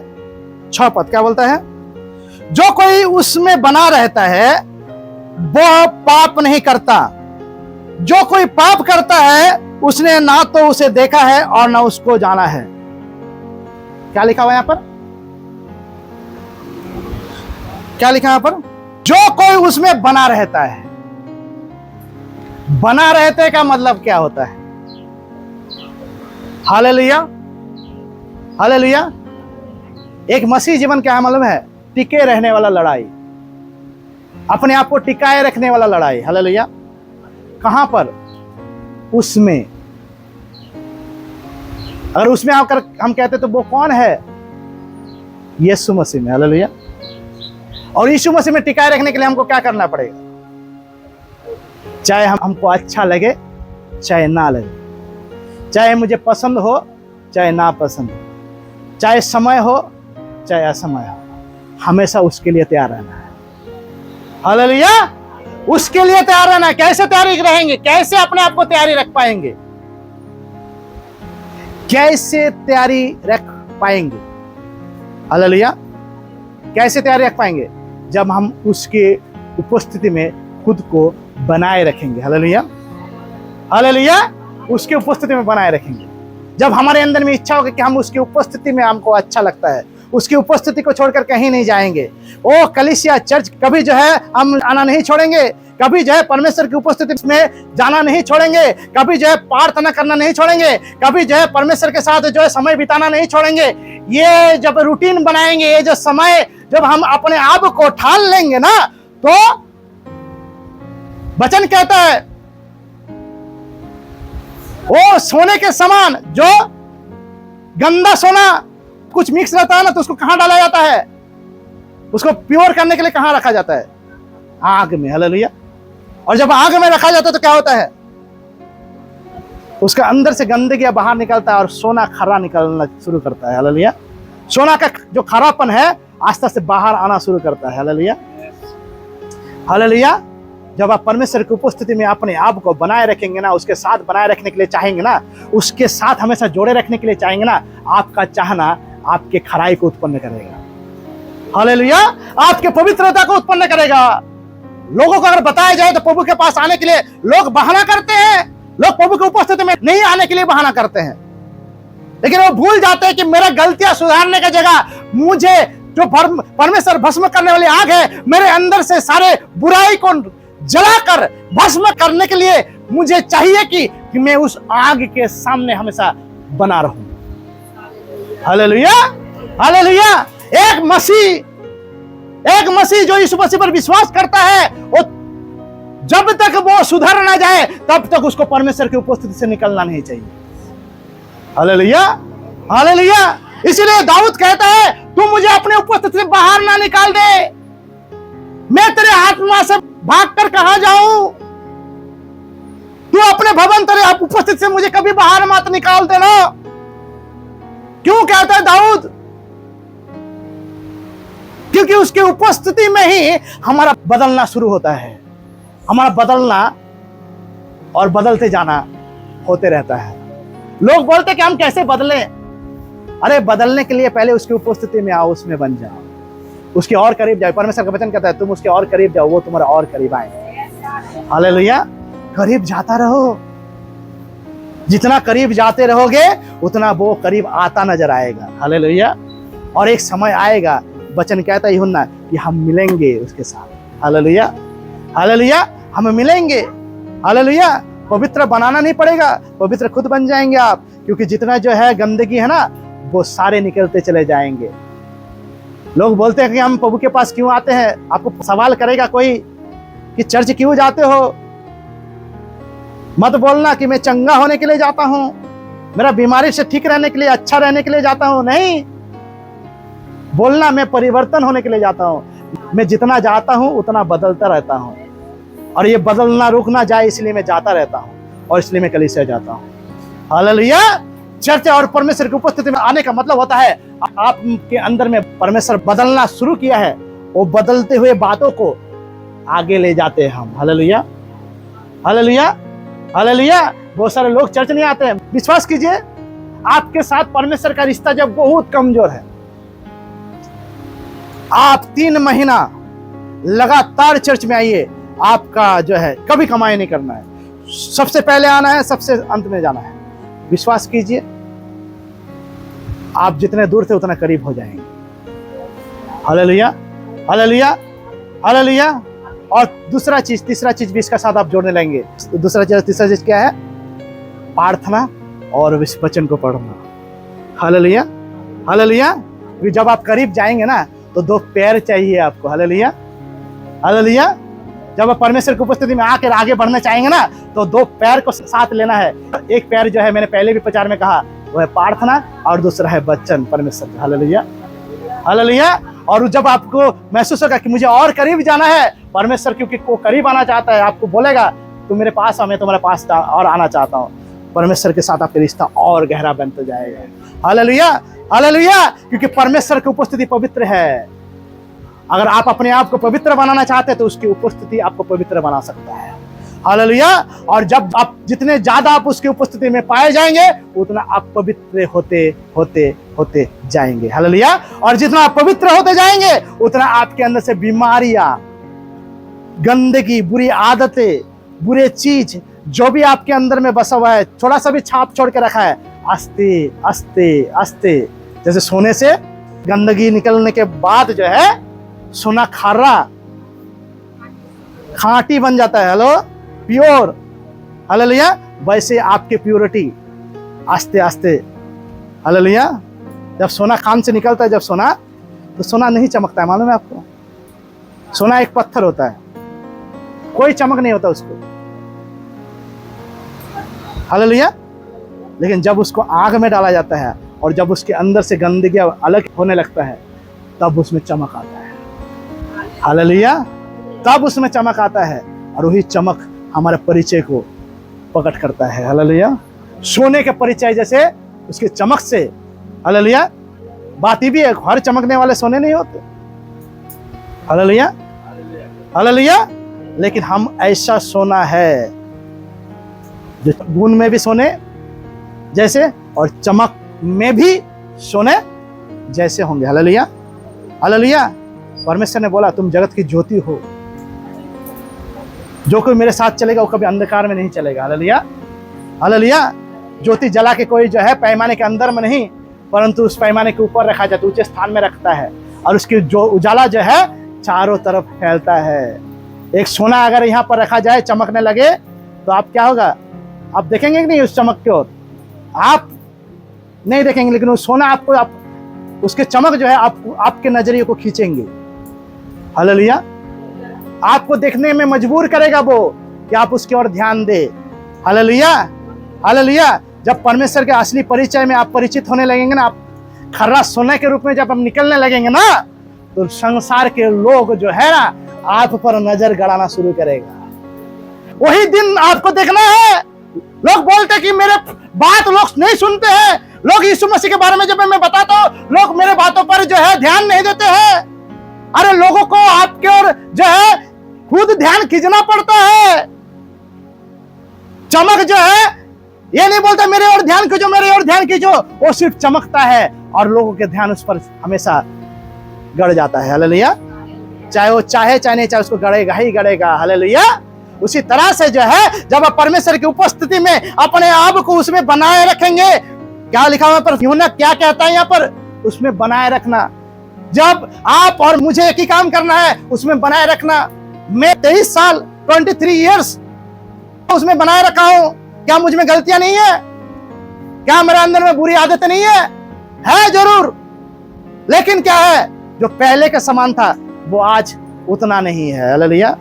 6 पद क्या बोलता है? जो कोई उसमें बना रहता है वो पाप नहीं करता, जो कोई पाप करता है उसने ना तो उसे देखा है और ना उसको जाना है। क्या लिखा हुआ यहां पर? क्या लिखा यहां पर? जो कोई उसमें बना रहता है। बना रहते का मतलब क्या होता है? हालेलुया। हालेलुया। एक मसीह जीवन क्या मतलब है? टिके रहने वाला लड़ाई, अपने आप को टिकाए रखने वाला लड़ाई। हालेलुया। कहां पर? उसमें। अगर उसमें आकर हम कहते तो वो कौन है? यीशु मसीह में। हालेलुया। और यीशु मसीह में टिकाए रखने के लिए हमको क्या करना पड़ेगा? चाहे हमको अच्छा लगे चाहे ना लगे, चाहे मुझे पसंद हो चाहे ना पसंद हो, चाहे समय हो चाहे असमय हो, हमेशा उसके लिए तैयार रहना है। हालेलुया। उसके लिए तैयार रहना है। कैसे तैयारी रहेंगे? कैसे अपने आप को तैयारी रख पाएंगे? कैसे तैयारी रख पाएंगे? हालेलुया। कैसे तैयारी रख पाएंगे? जब हम उसके उपस्थिति में खुद को बनाए रखेंगे। हालेलुया। हालेलुया। उसके उपस्थिति में बनाए रखेंगे। जब हमारे अंदर में इच्छा होगी कि हम उसकी उपस्थिति में, हमको अच्छा लगता है, उसकी उपस्थिति को छोड़कर कहीं नहीं जाएंगे। ओ कलीसिया चर्च कभी जो है हम आना नहीं छोड़ेंगे, कभी जो है परमेश्वर की उपस्थिति में जाना नहीं छोड़ेंगे, कभी जो है प्रार्थना करना नहीं छोड़ेंगे, कभी जो है परमेश्वर के साथ जो है समय बिताना नहीं छोड़ेंगे। ये जब रूटीन बनाएंगे, ये जो समय जब हम अपने आप को ठान लेंगे ना, तो वचन कहता है वो सोने के समान, जो गंदा सोना कुछ मिक्स रहता है ना, तो उसको कहां डाला जाता है? उसको प्योर करने के लिए कहां रखा जाता है? आग में। हालेलुया। और जब आग में रखा जाता है तो क्या होता है? उसका अंदर से गंदगी बाहर निकलता है और सोना खरा निकलना शुरू करता है। हालेलुया। सोना का जो खरापन है आस्ते आस्ते बाहर आना शुरू करता है। हालेलुया। हालेलुया। जब आप परमेश्वर की उपस्थिति में अपने आप को बनाए रखेंगे ना, उसके साथ बनाए रखने के लिए चाहेंगे ना, उसके साथ हमेशा जोड़े रखने के लिए चाहेंगे ना, आपका चाहना आपके खराई को उत्पन्न करेगा। हालेलुया। आपके पवित्रता को उत्पन्न करेगा। लोगों को अगर बताया जाए तो प्रभु के पास आने के लिए लोग बहाना करते हैं, लोग प्रभु की उपस्थिति में नहीं आने के लिए बहाना करते हैं, लेकिन वो भूल जाते हैं कि मेरा गलतियां सुधारने की जगह मुझे जो परमेश्वर भस्म करने वाली आग है, मेरे अंदर से सारे बुराई को जलाकर भस्म करने के लिए मुझे चाहिए कि मैं उस आग के सामने हमेशा बना रहूं। हालेलुया। हालेलुया। एक मसीह जो यीशु मसीह पर विश्वास करता है, वो जब तक वो सुधर ना जाए तब तक उसको परमेश्वर की उपस्थिति से निकलना नहीं चाहिए। हालेलुया। हालेलुया। इसीलिए दाऊद कहता है, तू मुझे अपने उपस्थिति से बाहर ना निकाल दे, मैं तेरे आत्मा से भागकर कहां जाऊं? तू अपने भवन तेरे उपस्थिति से मुझे कभी बाहर मत निकाल देना। क्यों कहता है दाऊद? क्योंकि उसकी उपस्थिति में ही हमारा बदलना शुरू होता है। हमारा बदलना और बदलते जाना होते रहता है। लोग बोलते कि हम कैसे बदलें? अरे बदलने के लिए पहले उसकी उपस्थिति में आओ, उसमें बन जाओ, उसके और करीब जाओ। परमेश्वर का वचन कहता है तुम उसके और करीब जाओ, वो तुम्हारा और करीब आए। हालेलुया। करीब जाता रहो। जितना करीब जाते रहोगे उतना वो करीब आता नजर आएगा। हालेलुया। और एक समय आएगा, वचन कहता है यूहन्ना, कि हम मिलेंगे उसके साथ। हालेलुया। हालेलुया। हम मिलेंगे। हालेलुया। पवित्र बनाना नहीं पड़ेगा, पवित्र खुद बन जाएंगे आप, क्योंकि जितना जो है गंदगी है ना, वो सारे निकलते चले जाएंगे। लोग बोलते हैं कि हम प्रभु के पास क्यों आते हैं? आपको सवाल करेगा कोई कि चर्च क्यों जाते हो? मत बोलना कि मैं चंगा होने के लिए जाता हूं, मेरा बीमारी से ठीक रहने के लिए, अच्छा रहने के लिए जाता हूं। नहीं, बोलना मैं परिवर्तन होने के लिए जाता हूं। मैं जितना जाता हूं उतना बदलता रहता हूं, और ये बदलना रुक ना जाए इसलिए मैं जाता रहता हूं, और इसलिए मैं कलीसिया जाता हूं। हालेलुया। चर्च और परमेश्वर की उपस्थिति में आने का मतलब होता है आपके अंदर में परमेश्वर बदलना शुरू किया है, वो बदलते हुए बातों को आगे ले जाते हैं हम। हालेलुया। हालेलुया। हालेलुया। बहुत सारे लोग चर्च नहीं आते हैं। विश्वास कीजिए, आपके साथ परमेश्वर का रिश्ता जब बहुत कमजोर है, आप 3 महीना लगातार चर्च में आइए, आपका जो है कभी कमाई नहीं करना है। सबसे पहले आना है, सबसे अंत में जाना है। विश्वास कीजिए, आप जितने दूर थे उतना करीब हो जाएंगे। हालेलुया। हालेलुया। हालेलुया। और तीसरा चीज भी इसका साथ आप जोड़ने लगेंगे। तीसरा चीज क्या है? प्रार्थना और वचन को पढ़ना। हालेलुया। हालेलुया। जब आप करीब जाएंगे ना, तो 2 पैर चाहिए आपको। हालेलुया। हालेलुया। जब आप परमेश्वर की उपस्थिति में आकर आगे बढ़ना चाहेंगे ना, तो 2 पैर को साथ लेना है। एक पैर जो है, मैंने पहले भी प्रचार में कहा, वो है प्रार्थना, और दूसरा है वचन परमेश्वर। हालेलुया। हालेलुया। और जब आपको महसूस होगा कि मुझे और करीब जाना है, परमेश्वर क्योंकि को करीब आना चाहता है, आपको बोलेगा तुम मेरे पास आ, मैं तुम्हारे पास और आना चाहता हूँ। परमेश्वर के साथ आपका रिश्ता और गहरा बनते जाएगा। Hallelujah, hallelujah. क्योंकि परमेश्वर की उपस्थिति पवित्र है। अगर आप अपने आप को पवित्र बनाना चाहते हैं तो उसकी उपस्थिति आपको पवित्र बना सकता है। हालेलुया। और जब आप जितने ज्यादा आप उसकी उपस्थिति में पाए जाएंगे, उतना आप पवित्र होते होते होते जाएंगे। हालेलुया। और जितना आप पवित्र होते जाएंगे, उतना आपके अंदर से बीमारियां, गंदगी, बुरी आदतें, बुरे चीज जो भी आपके अंदर में बसा हुआ है, थोड़ा सा भी छाप छोड़ के रखा है, आस्ते आस्ते आस्ते, जैसे सोने से गंदगी निकलने के बाद जो है सोना खारा खांटी बन जाता है, हेलो, प्योर। हालेलुया। वैसे आपके प्योरिटी आस्ते आस्ते, हालेलुया। जब सोना खान से निकलता है, जब सोना, तो सोना नहीं चमकता है, मालूम है आपको? सोना एक पत्थर होता है, कोई चमक नहीं होता उसको। हालेलुया। लेकिन जब उसको आग में डाला जाता है और जब उसके अंदर से गंदगी अलग होने लगता है, तब उसमें चमक आता है। हालेलुया। तब उसमें चमक आता है, और वही चमक हमारे परिचय को प्रकट करता है। हालेलुया। सोने के परिचय जैसे उसके चमक से, हालेलुया। बात ये भी है, हर चमकने वाले सोने नहीं होते। Hallelujah, hallelujah. लेकिन हम ऐसा सोना है जो गुण में भी सोने जैसे और चमक में भी सोने जैसे होंगे। Hallelujah, hallelujah. परमेश्वर ने बोला तुम जगत की ज्योति हो, जो कोई मेरे साथ चलेगा वो कभी अंधकार में नहीं चलेगा। Hallelujah, hallelujah. ज्योति जला के कोई जो है पैमाने के अंदर में नहीं, परंतु उस पैमाने के ऊपर रखा जाता है, ऊंचे स्थान में रखता है, और उसकी जो उजाला जो है चारों तरफ फैलता है। एक सोना अगर यहाँ पर रखा जाए, चमकने लगे, तो आप क्या होगा? आप देखेंगे कि नहीं उस चमक की ओर? आप नहीं देखेंगे, लेकिन वो सोना आपको, आप उसके चमक जो है आपके नजरिए को खींचेंगे। हालेलुया। आपको देखने में मजबूर करेगा वो कि आप उसकी ओर ध्यान दे। Hallelujah, hallelujah. जब परमेश्वर के असली परिचय में आप परिचित होने लगेंगे ना, आप खर्रा सोने के रूप में जब आप निकलने लगेंगे ना, तो संसार के लोग जो है ना आप पर नजर गड़ाना शुरू करेगा। वही दिन आपको देखना है। लोग बोलते हैं कि मेरे बात लोग नहीं सुनते हैं, लोग यीशु मसीह के बारे में जब मैं बताता हूं, लोग मेरे बातों पर जो है ध्यान नहीं देते हैं। अरे लोगों को आपके ओर जो है खुद ध्यान खींचना पड़ता है। चमक जो है ये नहीं बोलता मेरे ओर ध्यान खींचो, मेरे ओर ध्यान खींचो, वो सिर्फ चमकता है और लोगों के ध्यान उस पर हमेशा गड़ जाता है। हालेलुया। चाहे वो चाहे चाहे नहीं चाहे, उसको गड़ेगा ही गड़ेगा। हालेलुया। उसी तरह से जो है जब आप परमेश्वर की उपस्थिति में अपने आप को उसमें बनाए रखेंगे, क्या लिखा हुआ पर यूहन्ना क्या कहता है यहाँ पर? उसमें बनाए रखना। जब आप और मुझे एक ही काम करना है, उसमें बनाए रखना। मैं 23 साल 23 ईयर्स उसमें बनाए रखा हूं। क्या मुझ में गलतियां नहीं है? क्या मेरे अंदर में बुरी आदतें नहीं है जरूर, लेकिन क्या है, जो पहले के समान था वो आज उतना नहीं है। Hallelujah,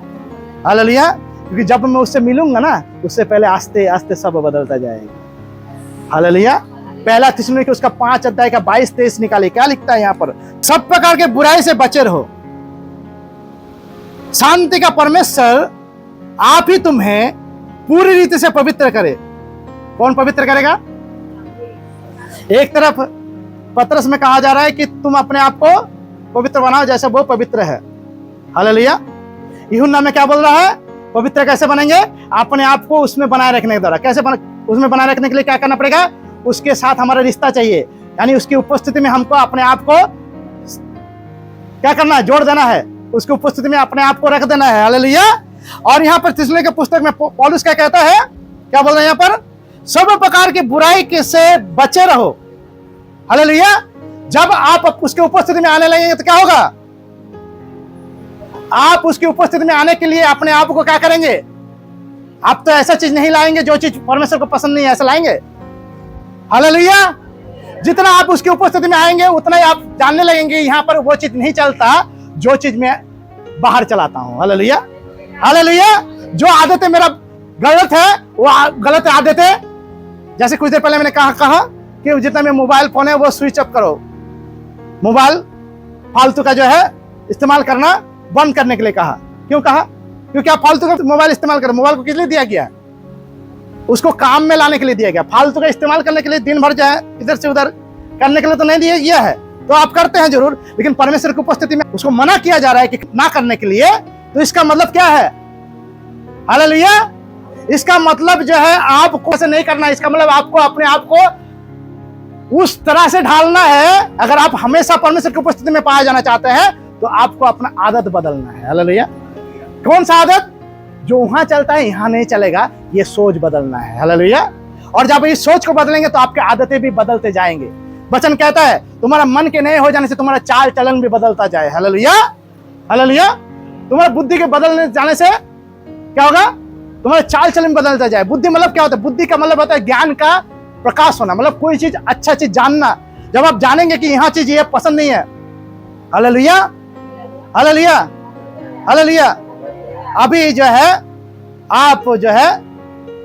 hallelujah. क्योंकि जब मैं उससे मिलूंगा ना, उससे पहले आस्ते आस्ते सब बदलता जाएगा। हालेलुया। पहला थिस्सलुनीके उसका 5 अध्याय का 22-23 निकाले, क्या लिखता है यहाँ पर? सब प्रकार के बुराई से बचे रहो, शांति का परमेश्वर आप ही तुम्हें पूरी रीति से पवित्र करे। कौन पवित्र करेगा? एक तरफ पत्रस में कहा जा रहा है कि तुम अपने आप को पवित्र बनाओ जैसे वो पवित्र है। हालेलुया। यूहन्ना में क्या बोल रहा है? पवित्र कैसे बनेंगे? अपने आप को उसमें बनाए रखने के द्वारा। कैसे उसमें बनाए रखने के लिए क्या करना पड़ेगा? उसके साथ हमारा रिश्ता चाहिए, यानी उसकी उपस्थिति में हमको अपने आप को क्या करना है? जोड़ देना है, उसकी उपस्थिति में अपने आप को रख देना है। हालेलुया। और यहाँ पर थिस्सलुनीके पुस्तक में पौलुस क्या कहता है? क्या बोल रहे हैं यहाँ पर? सब प्रकार की बुराई के से बचे रहो। हालेलुया। जब आप उसकी उपस्थिति में आने लगेंगे तो क्या होगा? आप उसकी उपस्थिति में आने के लिए अपने आप को क्या करेंगे? आप तो ऐसा चीज नहीं लाएंगे जो चीज परमेश्वर को पसंद नहीं है, ऐसा लाएंगे। हालेलुया। जितना आप उसकी उपस्थिति में आएंगे उतना ही आप जानने लगेंगे यहाँ पर वो चीज नहीं चलता जो चीज मैं बाहर चलाता हूँ। Hallelujah, hallelujah. जो आदतें मेरा गलत है वो गलत आदतें, जैसे कुछ देर पहले मैंने कहा कि जितना में मोबाइल फोन है वो स्विच ऑफ करो, मोबाइल फालतू का जो है इस्तेमाल करना बंद करने के लिए कहा। क्यों कहा? क्योंकि आप फालतू का मोबाइल इस्तेमाल करें। मोबाइल को किस लिए दिया गया? उसको काम में लाने के लिए दिया गया। फालतू का इस्तेमाल करने के लिए, दिन भर जो है इधर से उधर करने के लिए तो नहीं दिया गया है। तो आप करते हैं जरूर, लेकिन परमेश्वर की उपस्थिति में उसको मना किया जा रहा है कि ना करने के लिए। तो इसका मतलब क्या है? हालेलुया। इसका मतलब जो है आपको ऐसे नहीं करना है। इसका मतलब आपको अपने आप को उस तरह से ढालना है। अगर आप हमेशा परमेश्वर की उपस्थिति में पाया जाना चाहते हैं तो आपको अपना आदत बदलना है। हालेलुया। कौन सा आदत? जो वहां चलता है यहां नहीं चलेगा, ये सोच बदलना है। हालेलुया। और जब इस सोच को बदलेंगे तो आपके आदतें भी बदलते जाएंगे। वचन कहता है तुम्हारा मन के नए हो जाने से तुम्हारा चाल चलन भी बदलता जाए। हालेलुया। हालेलुया। तुम्हारा बुद्धि के बदलने जाने से क्या होगा? तुम्हारा चाल चलन बदलता जाए। बुद्धि मतलब क्या होता है? बुद्धि का मतलब होता है ज्ञान का प्रकाश होना, मतलब कोई चीज अच्छा चीज जानना। जब आप जानेंगे कि यहाँ चीज ये पसंद नहीं है। हालेलुया। हालेलुया। हालेलुया। अभी जो है आप जो है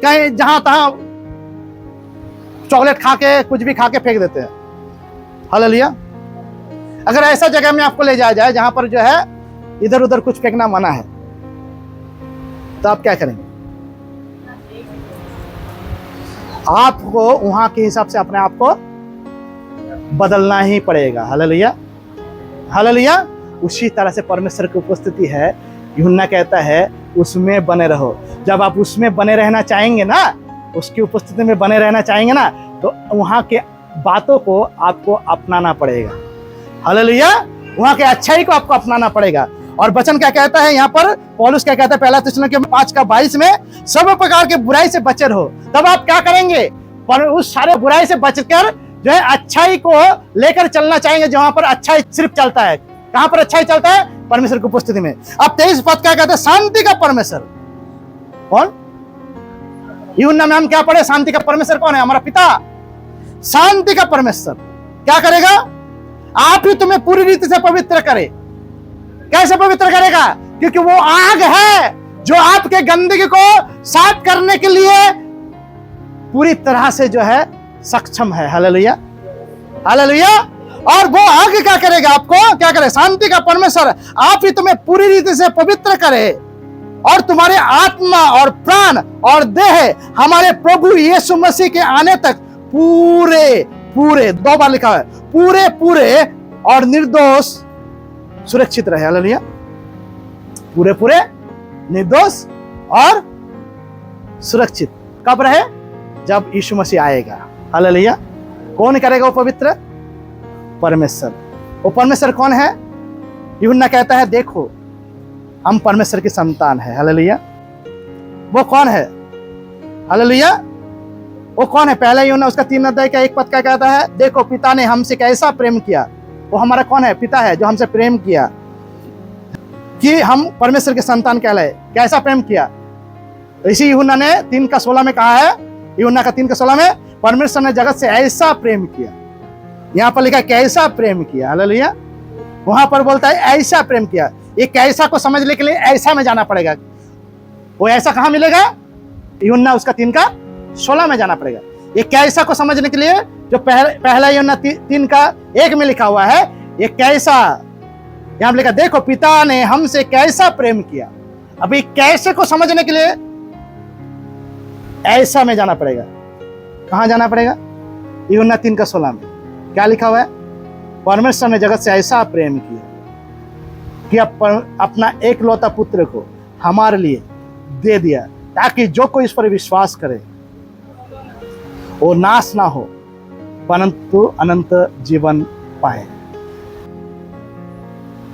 कहीं जहां तहां चॉकलेट खा के, कुछ भी खा के फेंक देते हैं। हालेलुया। अगर ऐसा जगह में आपको ले जाया जाए जहां पर जो है इधर उधर कुछ फेंकना मना है, तो आप क्या करेंगे? आपको वहां के हिसाब से अपने आप को बदलना ही पड़ेगा। हालेलुया। हालेलुया। उसी तरह से परमेश्वर की उपस्थिति है। यूहन्ना कहता है उसमें बने रहो। जब आप उसमें बने रहना चाहेंगे ना, उसकी उपस्थिति में बने रहना चाहेंगे ना, तो वहां के बातों को आपको अपनाना पड़ेगा। हालेलुया। वहां के अच्छाई को आपको अपनाना पड़ेगा। और वचन क्या कहता है यहाँ पर? पौलुस क्या कहता है? पहला थिस्सलुनीके 5:22 में सब प्रकार के बुराई से बचे रहो। तब आप क्या करेंगे? पर उस सारे बुराई से बचकर जो है अच्छाई को लेकर चलना चाहेंगे, जहां पर अच्छाई सिर्फ चलता है। कहां पर अच्छाई चलता है? परमेश्वर की उपस्थिति में। अब 23 पद क्या कहता है? शांति का परमेश्वर। कौन? यूहन्ना में हम क्या पढ़े? शांति का परमेश्वर कौन है? हमारा पिता। शांति का परमेश्वर क्या करेगा? आप ही तुम्हें पूरी रीति से पवित्र करे। कैसे पवित्र करेगा? क्योंकि वो आग है जो आपके गंदगी को साफ करने के लिए पूरी तरह से जो है सक्षम है। हालेलुया। हालेलुया। और वो आग क्या करेगा? आपको क्या करे? शांति का परमेश्वर आप ही तुम्हें पूरी रीति से पवित्र करे और तुम्हारे आत्मा और प्राण और देह हमारे प्रभु यीशु मसीह के आने तक पूरे पूरे, 2 बार लिखा है, पूरे पूरे और निर्दोष सुरक्षित रहे। हालेलुया। पूरे पूरे, निर्दोष और सुरक्षित कब रहे? जब यीशु मसीह आएगा। हालेलुया। कौन करेगा वो पवित्र? परमेश्वर। वो परमेश्वर कौन है? यूहन्ना कहता है देखो हम परमेश्वर की संतान है। हालेलुया। वो कौन है? हालेलुया। वो कौन है? पहला यूहन्ना उसका 3 अध्याय का 1 पद क्या कहता है? देखो पिता ने हमसे कैसा प्रेम किया। वो हमारा कौन है? पिता है जो हमसे प्रेम किया कि हम परमेश्वर के संतान कहलाए। कैसा प्रेम किया? इसी यूहन्ना ने 3:16 में कहा है। यूहन्ना का 3:16 में परमेश्वर ने जगत से ऐसा प्रेम किया। यहाँ पर लिखा कैसा प्रेम किया। हालेलुया। वहां पर बोलता है ऐसा प्रेम किया। ये कैसा को समझने के लिए ऐसा में जाना पड़ेगा। वो ऐसा कहां मिलेगा? यूहन्ना उसका 3:16 में जाना पड़ेगा। ये कैसा को समझने के लिए जो पहला यूहन्ना 3:1 में लिखा हुआ है, ये कैसा यहां लिखा देखो पिता ने हमसे कैसा प्रेम किया। अभी कैसे को समझने के लिए ऐसा में जाना पड़ेगा। कहां जाना पड़ेगा? यूहन्ना 3:16 में क्या लिखा हुआ है? परमेश्वर ने जगत से ऐसा प्रेम किया कि अपना एकलौता पुत्र को हमारे लिए दे दिया, ताकि जो कोई इस पर विश्वास करे वो नाश ना हो परंतु अनंत जीवन पाए।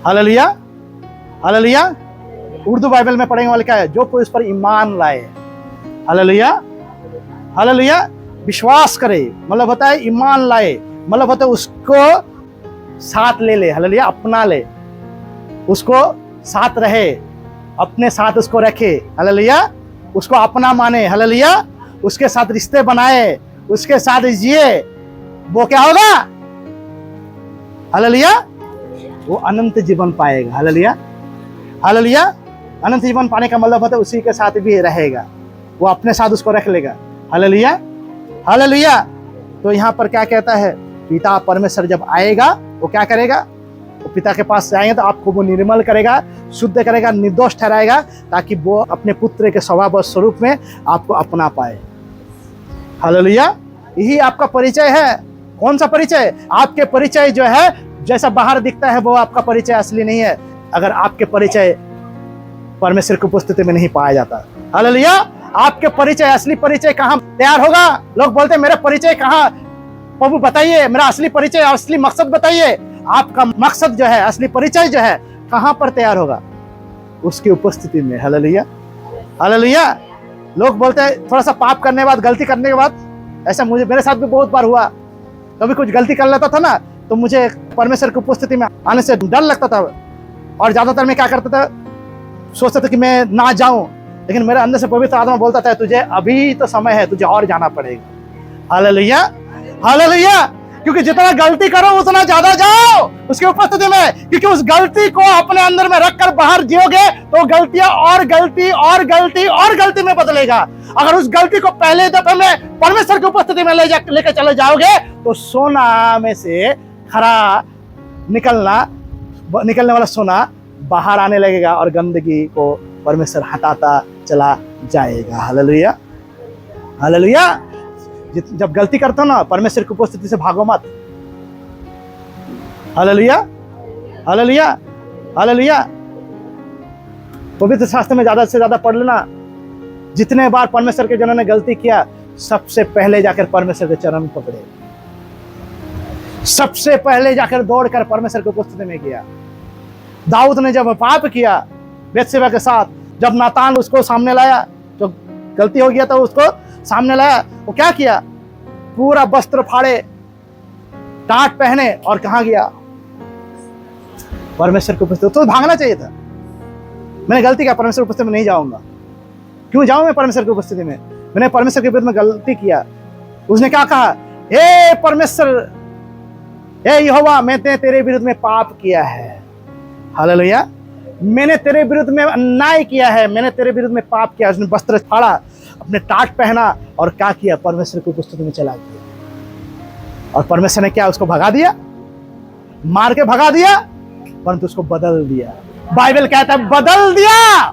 हालेलुया। हालेलुया। उर्दू बाइबल में पढ़ेंगे वाले क्या है? जो कोई इस पर ईमान लाए। हालेलुया। हालेलुया। विश्वास करे मतलब होता है ईमान लाए, मतलब होता है उसको साथ ले ले। हालेलुया। अपना ले, उसको साथ रहे, अपने साथ उसको रखे। हालेलुया। उसको अपना माने। हालेलुया। उसके साथ रिश्ते बनाए, उसके साथ जिए। वो क्या होगा? हालेलुया। वो अनंत जीवन पाएगा। हालेलुया। हालेलुया। अनंत जीवन पाने का मतलब होता है उसी के साथ भी रहेगा, वो अपने साथ उसको रख लेगा। हालेलुया। हालेलुया। तो यहाँ पर क्या कहता है? पिता परमेश्वर जब आएगा वो क्या करेगा? वो पिता के पास जाएंगे तो आपको वो निर्मल करेगा, शुद्ध करेगा, निर्दोष ठहराएगा, ताकि वो अपने पुत्र के स्वभाव और स्वरूप में आपको अपना पाए। हालेलुया। यही आपका परिचय है। कौन सा परिचय? आपके परिचय जो है जैसा बाहर दिखता है वो आपका परिचय असली नहीं है, अगर आपके परिचय परमेश्वर की उपस्थिति में नहीं पाया जाता। हालेलुया। आपके परिचय, असली परिचय कहाँ तैयार होगा? लोग बोलते हैं मेरा परिचय कहाँ? प्रभु बताइए, मेरा असली परिचय, असली मकसद बताइए। आपका मकसद जो है, असली परिचय जो है, कहां पर तैयार होगा? उसकी उपस्थिति में। हालेलुया। हालेलुया। लोग बोलते हैं थोड़ा सा पाप करने के बाद, गलती करने के बाद, ऐसा मेरे साथ भी बहुत बार हुआ। कभी कुछ गलती कर लेता था ना, तो मुझे परमेश्वर की उपस्थिति में आने से डर लगता था, और ज्यादातर मैं क्या करता था, सोचता था कि मैं ना जाऊं, लेकिन मेरे अंदर से पवित्र आत्मा बोलता था तुझे अभी तो समय है, तुझे और जाना पड़ेगा। हालेलुया। हालेलुया। क्योंकि जितना गलती करो उतना ज्यादा जाओ उसकी उपस्थिति में, क्योंकि उस गलती को अपने अंदर में रखकर बाहर जियोगे तो गलतियां और गलती और गलती और गलती में बदलेगा। अगर उस गलती को पहले दफे में परमेश्वर की उपस्थिति में लेकर चले जाओगे तो सोना में से खरा निकलने वाला सोना बाहर आने लगेगा और गंदगी को परमेश्वर हटाता चला जाएगा। हालेलुया। हालेलुया। जब गलती करते हो ना, परमेश्वर की उपस्थिति से भागो मत। हालेलुया। हालेलुया। हालेलुया। पवित्र शास्त्र में ज्यादा से ज्यादा पढ़ लेना, जितने बार परमेश्वर के जनों ने गलती किया, सबसे पहले जाकर परमेश्वर के चरण पकड़े, सबसे पहले जाकर दौड़कर परमेश्वर की उपस्थिति में किया। दाऊद ने जब पाप किया बेतशेबा के साथ, जब नातान उसको सामने लाया, जो गलती हो गया था उसको सामने लाया, वो क्या किया? पूरा वस्त्र फाड़े, टाट पहने, और कहां गया? परमेश्वर की उपस्थिति। तो भागना चाहिए था। मैंने गलती किया, परमेश्वर की उपस्थिति में नहीं जाऊंगा। क्यों जाऊं मैं परमेश्वर की उपस्थिति में? मैंने परमेश्वर के विरुद्ध में गलती किया। उसने क्या कहा? हे परमेश्वर, हे यहोवा, मैंने तेरे विरुद्ध में पाप किया है। हालेलुया। मैंने तेरे विरुद्ध में अन्याय किया है, मैंने तेरे विरुद्ध में पाप किया। उसने वस्त्र फाड़ा, अपने टाट पहना, और क्या किया? परमेश्वर की उपस्थिति में चला गया। और परमेश्वर ने क्या? उसको भगा दिया, मार के भगा दिया, परंतु उसको बदल दिया। बाइबल कहता है बदल दिया,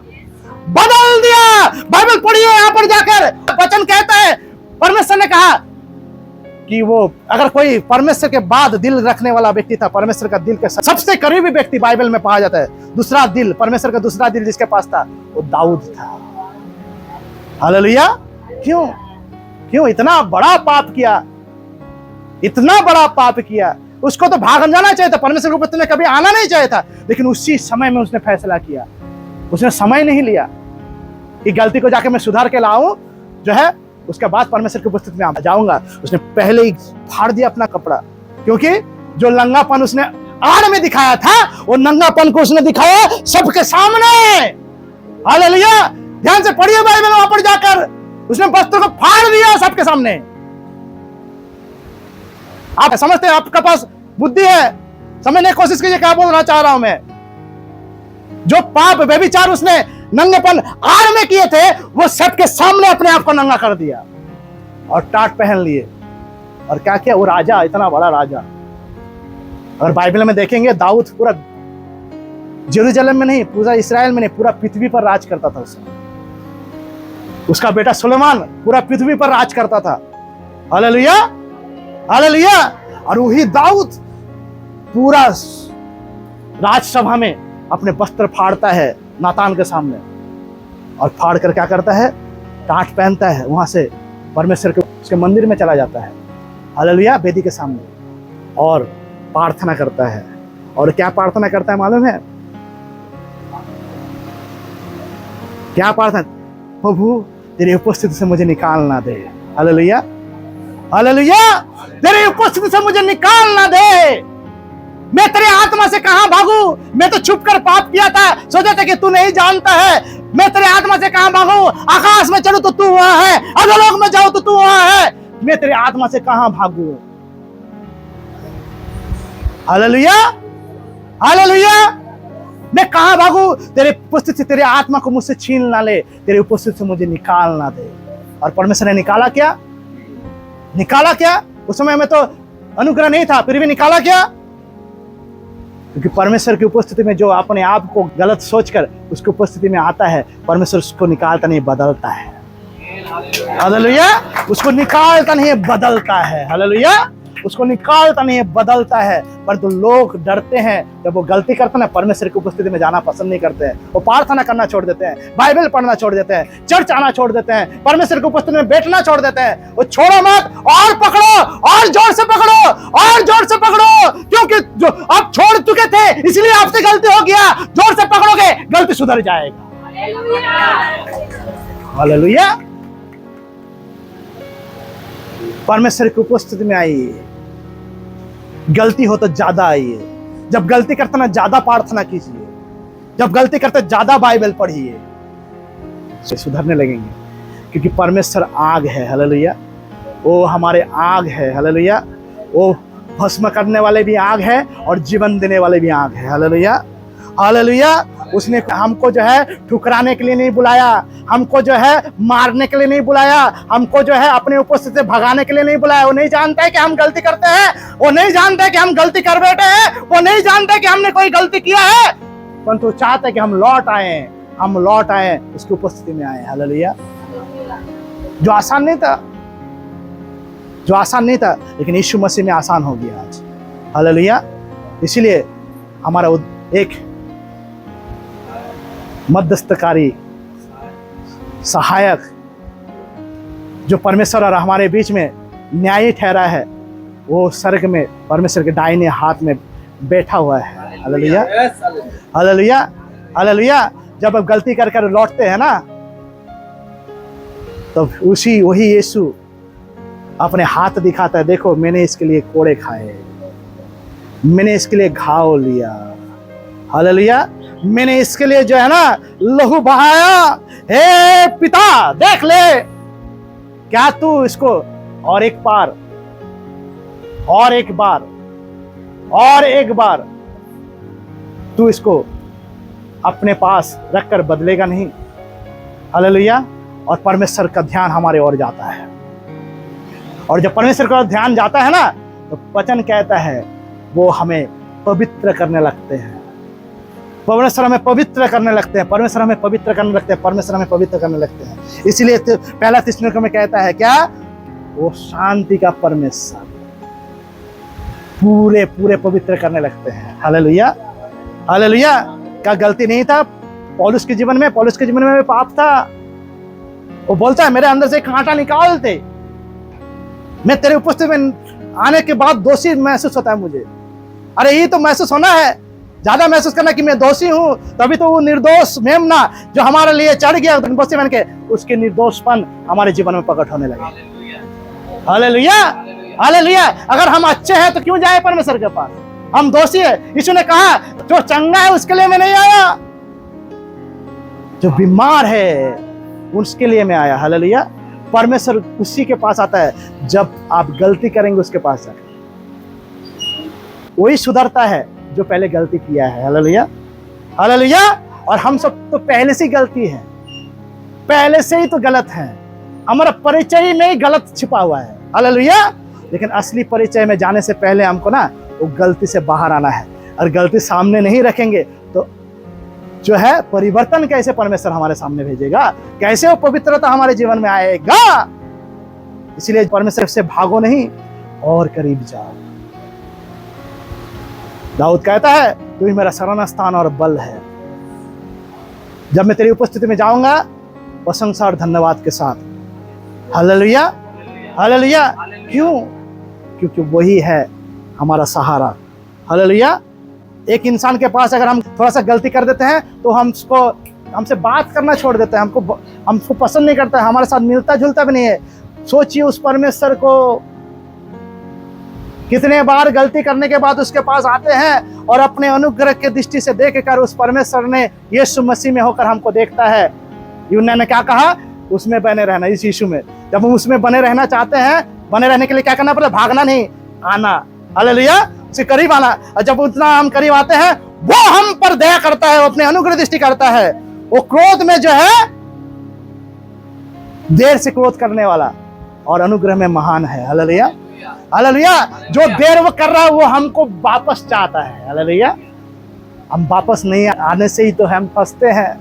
बदल दिया। बाइबल पढ़िए, यहां पर जाकर वचन कहता है, परमेश्वर ने कहा कि वो अगर कोई परमेश्वर के बाद दिल रखने वाला व्यक्ति था, परमेश्वर का दिल के सबसे करीबी व्यक्ति बाइबल में पाया जाता है, दूसरा दिल, परमेश्वर का दूसरा दिल जिसके पास था, वो दाऊद था। हालेलुया। क्यों? क्यों इतना बड़ा पाप किया? इतना बड़ा पाप किया। उसको तो भाग जाना चाहिए था, परमेश्वर की उपस्थिति में कभी आना नहीं चाहिए था, लेकिन उसी समय में उसने फैसला किया। उसने समय नहीं लिया कि गलती को जाके मैं सुधार के लाऊं, जो है उसके बाद परमेश्वर की उपस्थिति में जाऊंगा। उसने पहले ही फाड़ दिया अपना कपड़ा, क्योंकि जो नंगापन उसने आड़ में दिखाया था, वो नंगापन को उसने दिखाया सबके सामने। हालेलुया। ध्यान से पढ़िए बाइबल, वहां पर जाकर उसने वस्त्र को फाड़ दिया सबके सामने। आप समझते हैं? आपके पास बुद्धि है, समझने की कोशिश कीजिए क्या बोलना चाह रहा हूं मैं। जो पाप व्यभिचार उसने नंगेपन आड़ में किए थे, वो सबके सामने अपने आप को नंगा कर दिया और टाट पहन लिए। और क्या किया? वो राजा, इतना बड़ा राजा। अगर बाइबल में देखेंगे, दाऊद पूरा जेरूशलेम में नहीं, पूरा इस्राएल में नहीं, पूरा पृथ्वी पर राज करता था। उसका बेटा सुलेमान पूरा पृथ्वी पर राज करता था। हालेलुया। हालेलुया। और वही दाऊद पूरा राजसभा में अपने वस्त्र फाड़ता है नातान के सामने, और फाड़ कर क्या करता है? टाट पहनता है, वहां से परमेश्वर के उसके मंदिर में चला जाता है। हालेलुया। वेदी के सामने, और प्रार्थना करता है। और क्या प्रार्थना करता है मालूम है? क्या प्रार्थना? प्रभु तेरी उपस्थिति से मुझे निकाल ना दे। हालेलुया। हालेलुया। तेरी उपस्थिति से मुझे निकाल ना दे। मैं तेरे आत्मा से कहां भागूं? मैं तो छुप कर पाप किया था, सोचा था कि तू नहीं जानता है। मैं तेरे आत्मा से कहां भागूं? आकाश में चढ़ूं तो तू वहां है, अधोलोक में जाऊं तो तू वहां है। मैं तेरे आत्मा से कहां भागूं? हालेलुया। हालेलुया। मैं कहां भागूं? तेरे उपस्थिति, तेरे आत्मा को मुझसे छीन ना ले, तेरे उपस्थिति से मुझे निकाल ना दे। और परमेश्वर ने निकाला क्या? निकाला क्या? उस समय में तो अनुग्रह नहीं था, फिर भी निकाला क्या? क्योंकि परमेश्वर की उपस्थिति में जो अपने आप को गलत सोचकर उसकी उपस्थिति में आता है, परमेश्वर उसको निकालता नहीं, बदलता है। हालेलुया। उसको निकालता नहीं, बदलता है। हालेलुया। उसको निकालता नहीं, बदलता है। परंतु लोग डरते हैं, जब वो गलती करते हैं ना, परमेश्वर की उपस्थिति में जाना पसंद नहीं करते हैं। वो प्रार्थना करना छोड़ देते हैं, बाइबल पढ़ना छोड़ देते हैं, चर्च आना छोड़ देते हैं, परमेश्वर की उपस्थिति में बैठना छोड़ देते हैं। वो छोड़ो मत, और पकड़ो, और जोर से पकड़ो, और जोर से पकड़ो, क्योंकि जो आप छोड़ चुके थे इसलिए आपसे गलती हो गया। जोर से पकड़ोगे, गलती सुधर जाएगा। हालेलुया। परमेश्वर की उपस्थिति में आइए। गलती हो तो ज्यादा आइए। जब गलती करते ना, ज्यादा प्रार्थना कीजिए। जब गलती करते ज्यादा बाइबल पढ़िए, सुधरने लगेंगे। क्योंकि परमेश्वर आग है। हालेलुया। वो हमारे आग है। हालेलुया। वो भस्म करने वाले भी आग है और जीवन देने वाले भी आग है। हालेलुया। हालेलुया। उसने हमको जो है ठुकराने के लिए नहीं बुलाया, हमको जो है मारने के लिए नहीं बुलाया, हमको जो है अपने उपस्थिति से भगाने के लिए नहीं बुलाया। वो नहीं जानता है कि हम गलती करते हैं, वो नहीं जानता है कि हम गलती कर बैठे हैं, वो नहीं जानता है कि हमने कोई गलती किया है, परंतु चाहता है कि हम लौट आए, हम लौट आए, उसकी उपस्थिति में आए। हालेलुया। जो आसान नहीं था, जो आसान नहीं था, लेकिन यीशु मसीह में आसान हो गया आज। हालेलुया। इसीलिए हमारा एक मध्यस्थकारी सहायक जो परमेश्वर और हमारे बीच में न्यायी ठहरा है, वो स्वर्ग में परमेश्वर के दाहिने हाथ में बैठा हुआ है। हालेलुया। हालेलुया। हालेलुया। जब आप गलती कर कर लौटते हैं ना, तो वही यीशु अपने हाथ दिखाता है, देखो मैंने इसके लिए कोड़े खाए, मैंने इसके लिए घाव लिया। हालेलुया। मैंने इसके लिए जो है ना लहू बहाया। हे पिता, देख ले, क्या तू इसको और एक बार, और एक बार, और एक बार तू इसको अपने पास रखकर बदलेगा नहीं। हालेलुया। और परमेश्वर का ध्यान हमारे ओर जाता है, और जब परमेश्वर का ध्यान जाता है ना, तो वचन कहता है वो हमें पवित्र करने लगते हैं। परमेश्वर हमें पवित्र करने लगते हैं, परमेश्वर हमें पवित्र करने लगते हैं, परमेश्वर हमें पवित्र करने लगते हैं। इसीलिए पहला थिस्सलुनीके में कहता है क्या, वो शांति का परमेश्वर पूरे पूरे पवित्र करने लगते हैं। हालेलुया। हालेलुया। का गलती नहीं था पौलुस के जीवन में, पौलुस के जीवन में पाप था। वो बोलता है मेरे अंदर से कांटा निकाल दे, मैं तेरे उपस्थिति में आने के बाद दोषी महसूस होता है मुझे। अरे ये तो महसूस होना है, ज्यादा महसूस करना कि मैं दोषी हूं, तभी तो वो निर्दोष मेमना जो हमारे लिए चढ़ गया बन के, उसके निर्दोषपन हमारे जीवन में प्रकट होने लगे। हालेलुया। हालेलुया। अगर हम अच्छे हैं तो क्यों जाए परमेश्वर के पास, हम दोषी है। यीशु ने कहा जो चंगा है उसके लिए मैं नहीं आया, जो बीमार है उसके लिए मैं आया। हालेलुया। परमेश्वर उसी के पास आता है जब आप गलती करेंगे, उसके पास जाकर वही सुधरता है जो पहले गलती किया है। हालेलुया। हालेलुया। और हम सब तो पहले से ही गलती है, पहले से ही तो गलत है, हमारा परिचय में ही गलत छिपा हुआ है। हालेलुया। लेकिन असली परिचय में जाने से पहले हमको ना वो गलती से बाहर आना है, और गलती सामने नहीं रखेंगे तो जो है परिवर्तन कैसे परमेश्वर हमारे सामने भेजेगा, कैसे वो पवित्रता हमारे जीवन में आएगा। इसलिए परमेश्वर से भागो नहीं और करीब जाओ। दाऊद कहता है तू ही मेरा शरण स्थान और बल है, जब मैं तेरी उपस्थिति में जाऊंगा प्रशंसा और धन्यवाद के साथ। हालेलुया। हालेलुया। क्यों? क्योंकि वही है हमारा सहारा। हालेलुया। एक इंसान के पास अगर हम थोड़ा सा गलती कर देते हैं तो हमसे बात करना छोड़ देते हैं, हमको पसंद नहीं करता है, हमारे साथ मिलता जुलता भी नहीं है। सोचिए उस परमेश्वर को कितने बार गलती करने के बाद उसके पास आते हैं और अपने अनुग्रह के दृष्टि से देखकर उस परमेश्वर ने यीशु मसीह में होकर हमको देखता है। यूहन्ना ने क्या कहा, उसमें बने रहना, इस यीशु में। जब हम उसमें बने रहना चाहते हैं, बने रहने के लिए क्या करना पड़ता है, भागना नहीं, आना। हालेलुया। उसके करीब आना। और जब उतना हम करीब आते हैं वो हम पर दया करता है, वो अपने अनुग्रह दृष्टि करता है। वो क्रोध में जो है देर से क्रोध करने वाला और अनुग्रह में महान है। हालेलुया। हालेलुया। जो देर वो कर रहा है वो हमको वापस चाहता है। हालेलुया। हम वापस नहीं आने से ही तो हम फंसते हैं।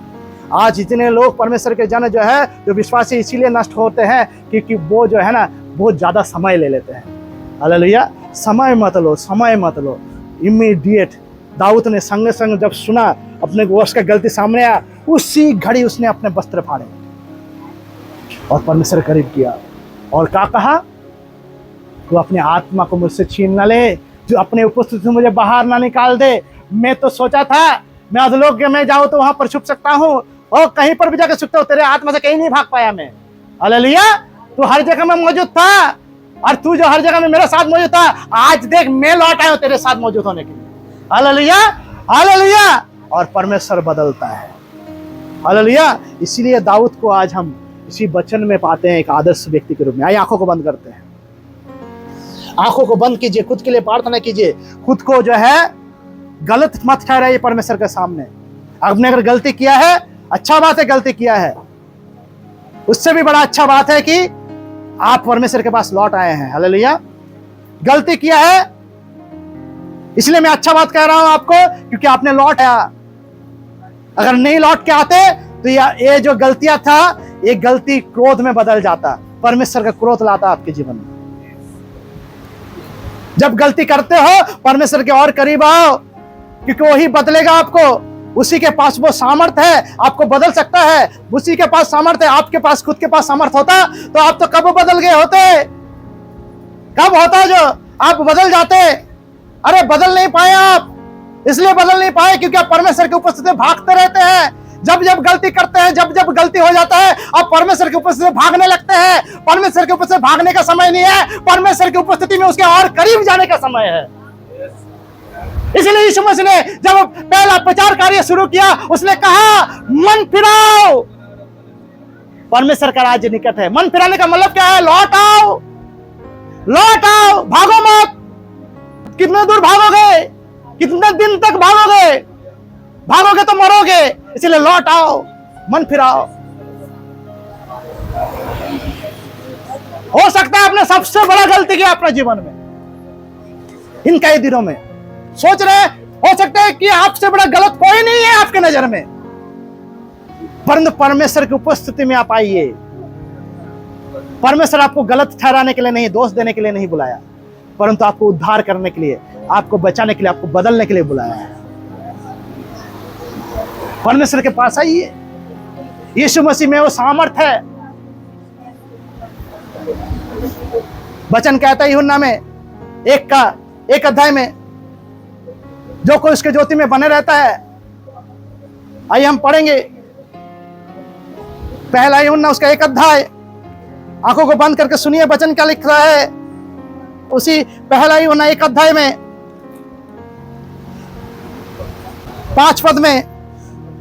आज इतने लोग परमेश्वर के जन जो है, जो विश्वासी इसीलिए नष्ट होते हैं क्योंकि वो जो है ना बहुत ज्यादा समय ले लेते हैं। हालेलुया। समय मत लो, समय मत लो, इमीडिएट। दाऊद ने संग संग जब सुना अपने वश का गलती सामने आया, उसी घड़ी उसने अपने वस्त्र फाड़े और परमेश्वर करीब किया और क्या कहा, तू अपने आत्मा को मुझसे छीन न ले, जो अपने उपस्थिति से मुझे बाहर ना निकाल दे। मैं तो सोचा था मैं अधोलोक में जाऊं तो वहां पर छुप सकता हूं, और कहीं पर भी जाकर छुपता हूं, तेरे आत्मा से कहीं नहीं भाग पाया मैं। हालेलुया। तू हर जगह में मौजूद था, और तू जो हर जगह में मेरे साथ मौजूद था, आज देख मैं लौट आया हूं तेरे साथ मौजूद होने के लिए। Hallelujah, hallelujah. और परमेश्वर बदलता है। हालेलुया। इसीलिए दाऊद को आज हम इसी वचन में पाते हैं एक आदर्श व्यक्ति के रूप में। आइए आंखों को बंद करते हैं, आंखों को बंद कीजिए, खुद के लिए प्रार्थना कीजिए। खुद को जो है गलत मत ठहराइए परमेश्वर के सामने। आपने अगर गलती किया है, अच्छा बात है, गलती किया है, उससे भी बड़ा अच्छा बात है कि आप परमेश्वर के पास लौट आए हैं। हालेलुया। गलती किया है इसलिए मैं अच्छा बात कह रहा हूं आपको, क्योंकि आपने लौट आया। अगर नहीं लौट के आते तो ये जो गलतियां था, ये गलती क्रोध में बदल जाता, परमेश्वर का क्रोध लाता आपके जीवन में। जब गलती करते हो परमेश्वर के और करीब आओ, क्योंकि वही बदलेगा आपको। उसी के पास वो सामर्थ है, आपको बदल सकता है। उसी के पास सामर्थ है, आपके पास खुद के पास सामर्थ होता तो आप तो कब बदल गए होते। कब होता जो आप बदल जाते। अरे बदल नहीं पाए आप, इसलिए बदल नहीं पाए क्योंकि आप परमेश्वर की उपस्थिति में भागते रहते हैं। जब जब गलती करते हैं, जब जब गलती हो जाता है, आप परमेश्वर की उपस्थिति में भागने लगते हैं। परमेश्वर की उपस्थिति में भागने का समय नहीं है, परमेश्वर की उपस्थिति में उसके और करीब जाने का समय है। इसलिए यीशु मसीह ने जब पहला प्रचार कार्य शुरू किया, उसने कहा मन फिराओ, परमेश्वर का राज्य निकट है। मन फिराने का मतलब क्या है? लौट आओ, लौट आओ, भागो मत। कितने दूर भागोगे? कितने दिन तक भागोगे? भागोगे तो मरोगे। इसलिए लौट आओ, मन फिराओ। हो सकता है आपने सबसे बड़ा गलती किया अपने जीवन में इन कई दिनों में। सोच रहे हो सकता है कि आपसे बड़ा गलत कोई नहीं है आपके नजर में, परंतु परमेश्वर की उपस्थिति में आप आइए। परमेश्वर आपको गलत ठहराने के लिए नहीं, दोष देने के लिए नहीं बुलाया, परंतु आपको उद्धार करने के लिए, आपको बचाने के लिए, आपको बदलने के लिए बुलाया है। परमेश्वर के पास आइए। यीशु मसीह में वो सामर्थ है। वचन कहता है यूहन्ना में 1 अध्याय में, जो कोई उसके ज्योति में बने रहता है। आइए हम पढ़ेंगे पहला यूहन्ना उसका 1 अध्याय। आंखों को बंद करके सुनिए वचन क्या लिख रहा है। उसी पहला यूहन्ना 1 अध्याय में 5 पद में,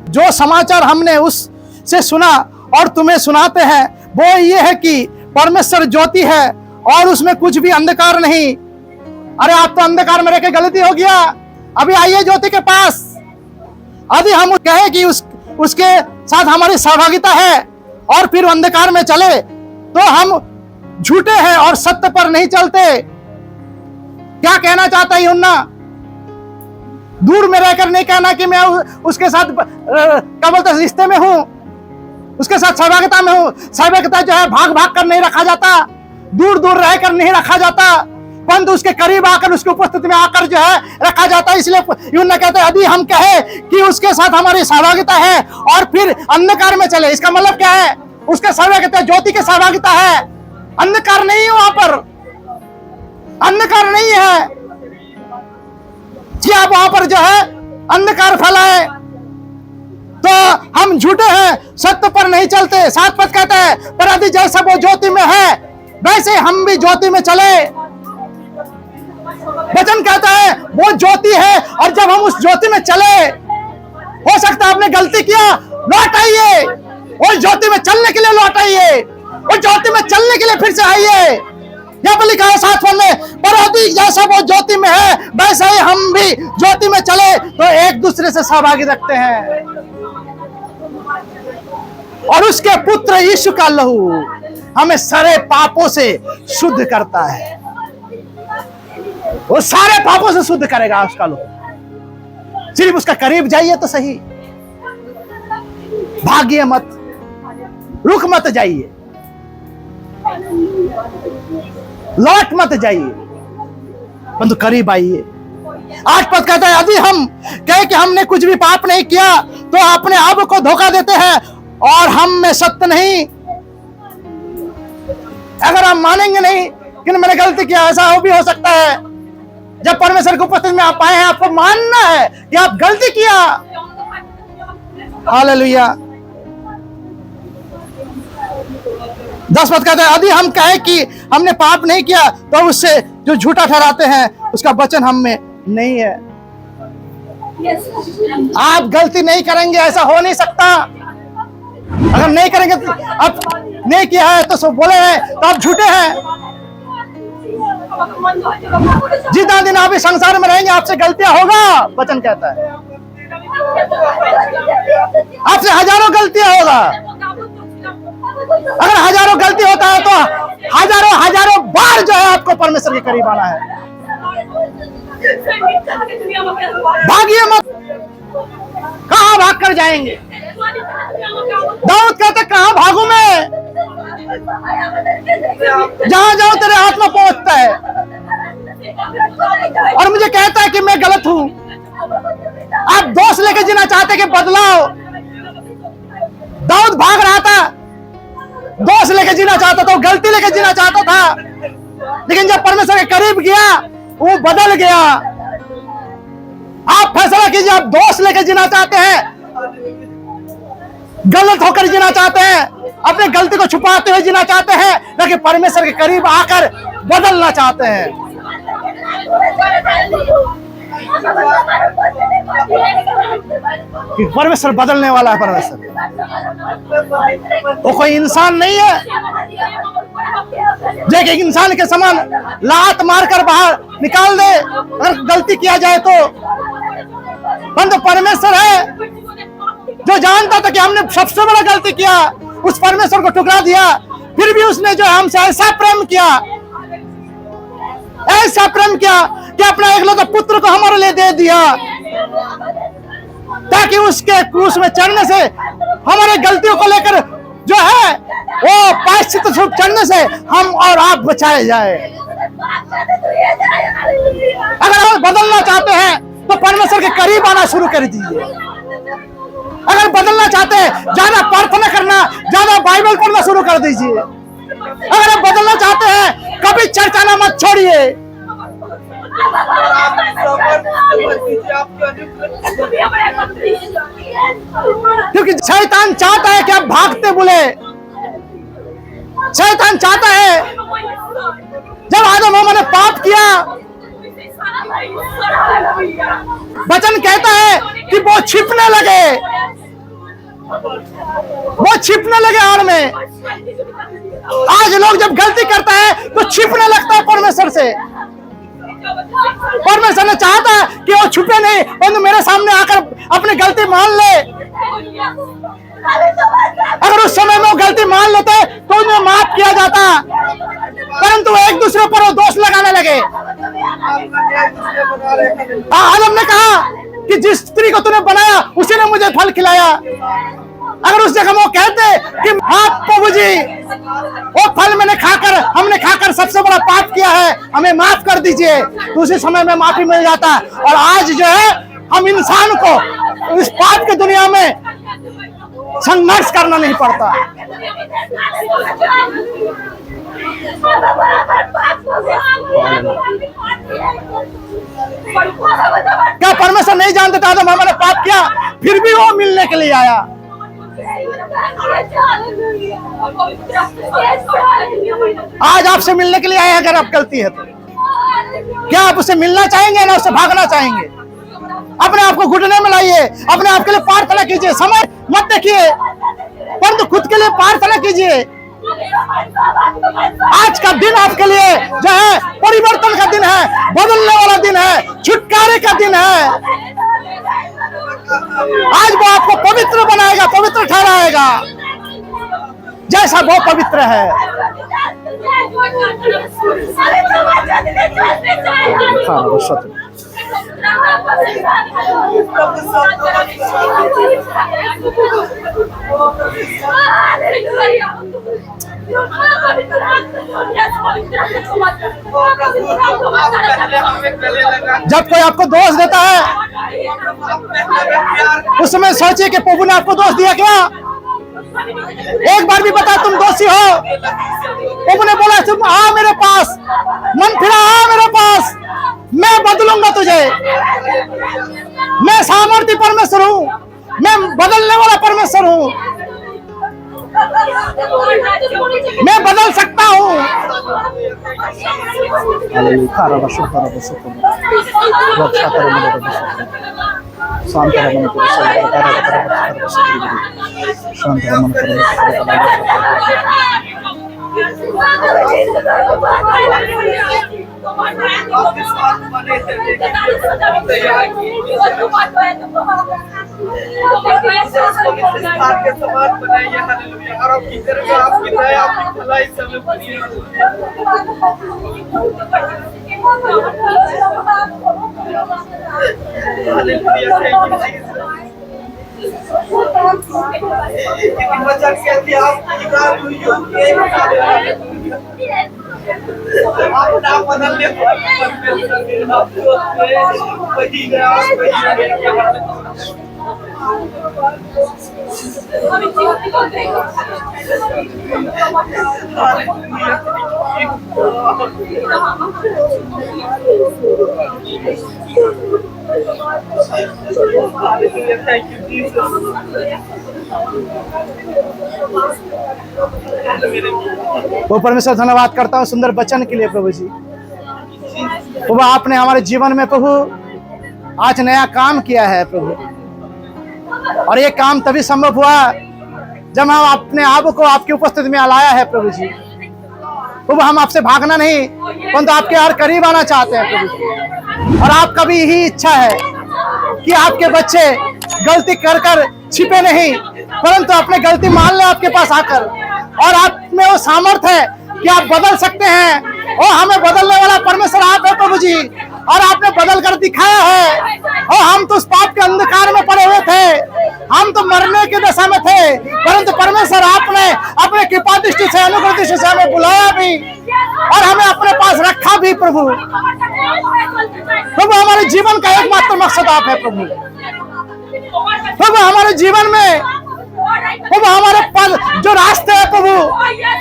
जो समाचार हमने उससे सुना और तुम्हें सुनाते हैं वो ये है कि परमेश्वर ज्योति है और उसमें कुछ भी अंधकार नहीं। अरे आप तो अंधकार में रहकर गलती हो गया, अभी आइए ज्योति के पास। यदि हम कहें कि उसके साथ हमारी सहभागिता है और फिर अंधकार में चले तो हम झूठे हैं और सत्य पर नहीं चलते। क्या कहना चाहता है यूहन्ना? दूर में रहकर नहीं कहना कि मैं उसके साथ क्या बोलते हैं रिश्ते में हूं, उसके साथ सहभागिता में हूं। सहभागिता जो है भाग भाग कर नहीं रखा जाता, दूर दूर रहकर नहीं रखा जाता, परंतु उसके करीब आकर, उसकी उपस्थिति में आकर जो है रखा जाता है। इसलिए यूहन्ना कहते हैं यदि हम कहे कि उसके साथ हमारी सहभागिता है और फिर अंधकार में चले, इसका मतलब क्या है? उसके सहभागिता ज्योति के सहभागिता है, अंधकार नहीं है वहां पर, अंधकार नहीं है कि आप वहां पर जो है अंधकार फैलाए तो हम झूठे हैं, सत्य पर नहीं चलते। 7 पद कहता है, पर यदि जैसा वो ज्योति में है वैसे हम भी ज्योति में चले। वचन कहता है वो ज्योति है और जब हम उस ज्योति में चले, हो सकता है आपने गलती किया, लौट आइए, उस ज्योति में चलने के लिए लौट आइए, उस ज्योति में चलने के लिए फिर से आइए। यहाँ पर लिखा है 7 पद में, पर यदि जैसा वो ज्योति में है वैसे ही हम भी ज्योति में चले तो एक दूसरे से सहभागी रखते हैं और उसके पुत्र यीशु का लहू हमें सारे पापों से शुद्ध करता है। वो सारे पापों से शुद्ध करेगा उसका लहू, सिर्फ उसका करीब जाइए तो सही, भागिए मत, रुक मत जाइए, लौट मत जाइए, परंतु करीब आइए। 8 पद कहता है, यदि हम कहे कि हमने कुछ भी पाप नहीं किया तो अपने आप को धोखा देते हैं और हम में सत्य नहीं। अगर आप मानेंगे नहीं कि मैंने गलती किया, ऐसा हो भी हो सकता है जब परमेश्वर की उपस्थिति में आप आए हैं, आपको मानना है कि आप गलती किया। हालेलुया। 10 पद कहते हैं, यदि हम कहें कि हमने पाप नहीं किया तो उससे जो झूठा ठहराते हैं उसका वचन हम में नहीं है। आप गलती नहीं करेंगे, ऐसा हो नहीं सकता। अगर नहीं करेंगे तो आप नहीं किया है तो सब बोले हैं तो आप झूठे हैं। जितना दिन आप इस संसार में रहेंगे आपसे गलतियां होगा, वचन कहता है। आपसे हजारों गलतियां होगा। अगर हजारों गलती होता है तो हजारों बार जो है आपको परमेश्वर के करीब आना है। भागिए मत, कहां भाग कर जाएंगे? दाऊद कहते कहां भागू मैं, जहां जाऊं तेरे हाथ में पहुंचता है। और मुझे कहता है कि मैं गलत हूं। आप दोष लेके जीना चाहते कि बदलाव। दाऊद भाग रहा था, दोष लेके जीना चाहता था, गलती लेके जीना चाहता था, लेकिन जब परमेश्वर के करीब गया वो बदल गया। आप फैसला कीजिए, आप दोष लेके जीना चाहते हैं, गलत होकर जीना चाहते हैं, अपने गलती को छुपाते हुए जीना चाहते हैं, न कि परमेश्वर के करीब आकर बदलना चाहते हैं। कि परमेश्वर बदलने वाला है। परमेश्वर वो कोई इंसान नहीं है जो कि इंसान के समान लात मारकर बाहर निकाल दे अगर गलती किया जाए तो। परंतु परमेश्वर है जो जानता था कि हमने सबसे बड़ा गलती किया, उस परमेश्वर को ठुकरा दिया, फिर भी उसने जो हमसे ऐसा प्रेम किया, ऐसा प्रेम किया कि अपना एकलौता पुत्र को हमारे लिए दे दिया, ताकि उसके क्रूस में चढ़ने से हमारे गलतियों को लेकर जो है वो प्रायश्चित स्वरूप चढ़ने से हम और आप बचाए जाए। अगर आप बदलना चाहते हैं तो परमेश्वर के करीब आना शुरू कर दीजिए। अगर बदलना चाहते हैं, ज्यादा प्रार्थना करना, ज्यादा बाइबल पढ़ना शुरू कर दीजिए। अगर आप बदलना चाहते हैं, कभी चर्च आना मत छोड़िए। क्योंकि शैतान चाहता है कि आप भागते बुले। शैतान चाहता है, जब आदम हवा ने पाप किया, वचन कहता है कि वो छिपने लगे आड़ में। आज लोग जब गलती करता है तो छिपने लगता है परमेश्वर से। परमेश्वर ने चाहता है कि वो छुपे नहीं, परंतु मेरे सामने आकर अपनी गलती मान ले। अगर उस समय में वो गलती मान लेते तो उन्हें माफ किया जाता, परंतु एक दूसरे पर वो दोष लगाने लगे। आदम ने कहा कि जिस स्त्री को तूने बनाया उसी ने मुझे फल खिलाया। अगर उस जगह वो कहते कि हाँ प्रभु जी, वो फल हमने खाकर सबसे बड़ा पाप किया है, हमें माफ कर दीजिए, तो उसी समय में माफी मिल जाता। और आज जो है हम इंसान को इस पाप की दुनिया में संघर्ष करना नहीं पड़ता। क्या परमेश्वर नहीं जानते था आदम हमारे पाप किया, फिर भी वो मिलने के लिए आया। आज आपसे मिलने के लिए आए। अगर आप गलती है तो क्या आप उससे मिलना चाहेंगे ना उससे भागना चाहेंगे? अपने आप को घुटने में लाइए, अपने आप के लिए प्रार्थना कीजिए, समय मत देखिए, परंतु खुद के लिए प्रार्थना कीजिए। आज का दिन आपके लिए जो है परिवर्तन का दिन है, बदलने वाला दिन है, छुटकारे का दिन है। आज वो आपको पवित्र बनाएगा, पवित्र ठहराएगा, जैसा वो पवित्र है। हाँ, जब कोई आपको दोष देता है उस समय सोचिए कि प्रभु ने आपको दोष दिया क्या। एक बार भी बता तुम दोषी हो। प्रभु ने बोला तुम आ मेरे पास, मन फिरा आ मेरे पास, मैं बदलूंगा तुझे। मैं सामर्थ्य परमेश्वर हूँ, मैं बदलने वाला परमेश्वर हूँ, मैं बदल सकता हूँ। वो परमेश्वर धन्यवाद करता हूँ सुंदर वचन के लिए प्रभु जी। प्रभु आपने हमारे जीवन में प्रभु आज नया काम किया है प्रभु, और ये काम तभी संभव हुआ जब हम अपने आप को आपकी उपस्थिति में लाया है प्रभु जी। प्रभु हम आपसे भागना नहीं परंतु आपके और करीब आना चाहते हैं प्रभु जी। और आपका भी यही इच्छा है कि आपके बच्चे गलती कर कर छिपे नहीं परंतु अपने गलती मान ले आपके पास आकर, और आप में वो सामर्थ्य है कि आप बदल सकते हैं। और हमें बदलने वाला परमेश्वर आप है प्रभु जी, और आपने बदल कर दिखाया है। और हम तो उस पाप के अंधकार में पड़े हुए थे, हम तो मरने की दशा में थे, परंतु परमेश्वर आपने अपने कृपा दृष्टि से अनुग्रह दृष्टि से हमें बुलाया भी और हमें अपने पास रखा भी प्रभु। प्रभु हमारे जीवन का एकमात्र मकसद आप है प्रभु। प्रभु हमारे जीवन में प्रभु हमारे पद जो रास्ते हैं प्रभु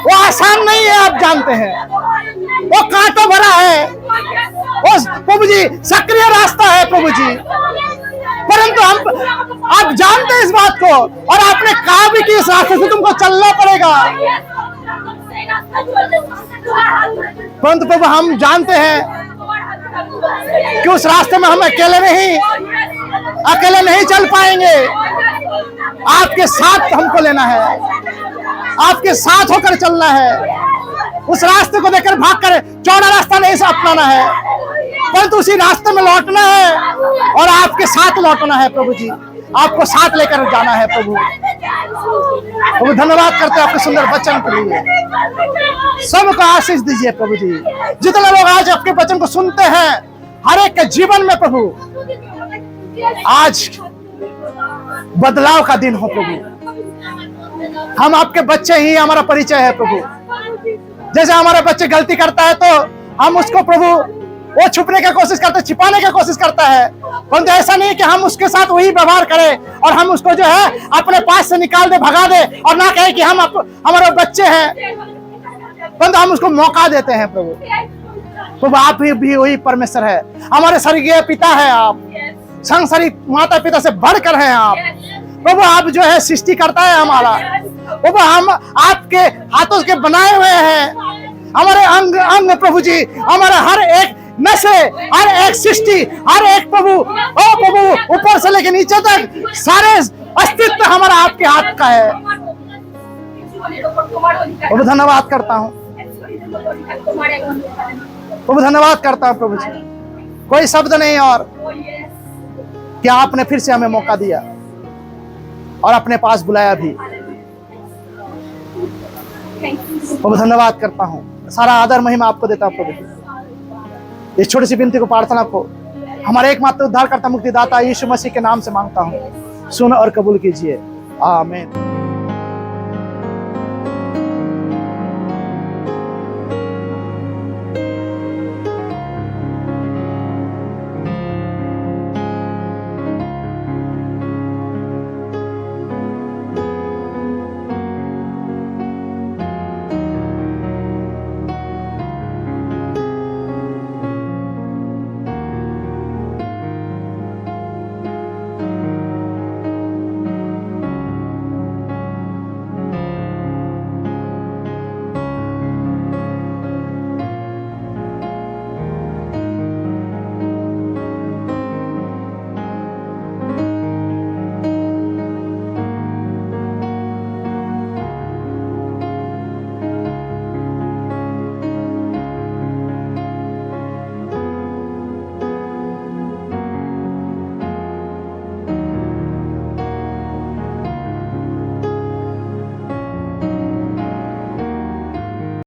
वो आसान नहीं है, आप जानते हैं वो कांटों भरा है, वो प्रभु जी सक्रिय रास्ता है प्रभु जी, परंतु हम आप जानते हैं इस बात को, और आपने कहा भी कि इस रास्ते से तुमको चलना पड़ेगा। परंतु प्रभु हम जानते हैं कि उस रास्ते में हम अकेले नहीं चल पाएंगे। आपके साथ हमको लेना है, आपके साथ होकर चलना है। उस रास्ते को देखकर भागकर चौड़ा रास्ता नहीं से अपनाना है, परंतु उसी रास्ते में लौटना है और आपके साथ लौटना है प्रभु जी। आपको साथ लेकर जाना है प्रभु। प्रभु धन्यवाद करते हैं आपके सुंदर वचन के लिए। सबको आशीष दीजिए प्रभु जी। जितने लोग आज आपके वचन को सुनते हैं हर एक के जीवन में प्रभु आज बदलाव का दिन हो प्रभु। हम आपके बच्चे ही हमारा परिचय है प्रभु। जैसे हमारा बच्चे गलती करता है तो हम उसको प्रभु वो छुपने की कोशिश करता है, छिपाने की कोशिश करता है, परंतु ऐसा नहीं कि हम उसके साथ वही व्यवहार करें और हम उसको जो है अपने पास से निकाल दे, भगा दे और ना कहे कि हम हमारे बच्चे हैं, परंतु हम उसको मौका देते हैं प्रभु। प्रभु आप भी वही परमेश्वर है, हमारे स्वर्गीय पिता है आप, संसारिक माता पिता से बढ़कर हैं आप प्रभु। आप जो है सृष्टि करता है हमारा प्रभु, हम आपके हाथों के बनाए हुए हैं। हमारे अंग अंग प्रभु जी, हमारा हर एक नशे, हर एक सृष्टि, हर एक प्रभु ओ प्रभु ऊपर से लेकर नीचे तक सारे अस्तित्व हमारा आपके हाथ का है प्रभु। धन्यवाद करता हूँ प्रभु, धन्यवाद करता हूँ प्रभु जी। कोई शब्द नहीं और कि आपने फिर से हमें मौका दिया और अपने पास बुलाया भी। प्रभु धन्यवाद करता हूँ, सारा आदर महिमा आपको देता हूँ प्रभु। इस छोटी सी विनती को प्रार्थना को हमारे एकमात्र उद्धारकर्ता मुक्तिदाता यीशु मसीह के नाम से मांगता हूँ, सुन और कबूल कीजिए। आमीन।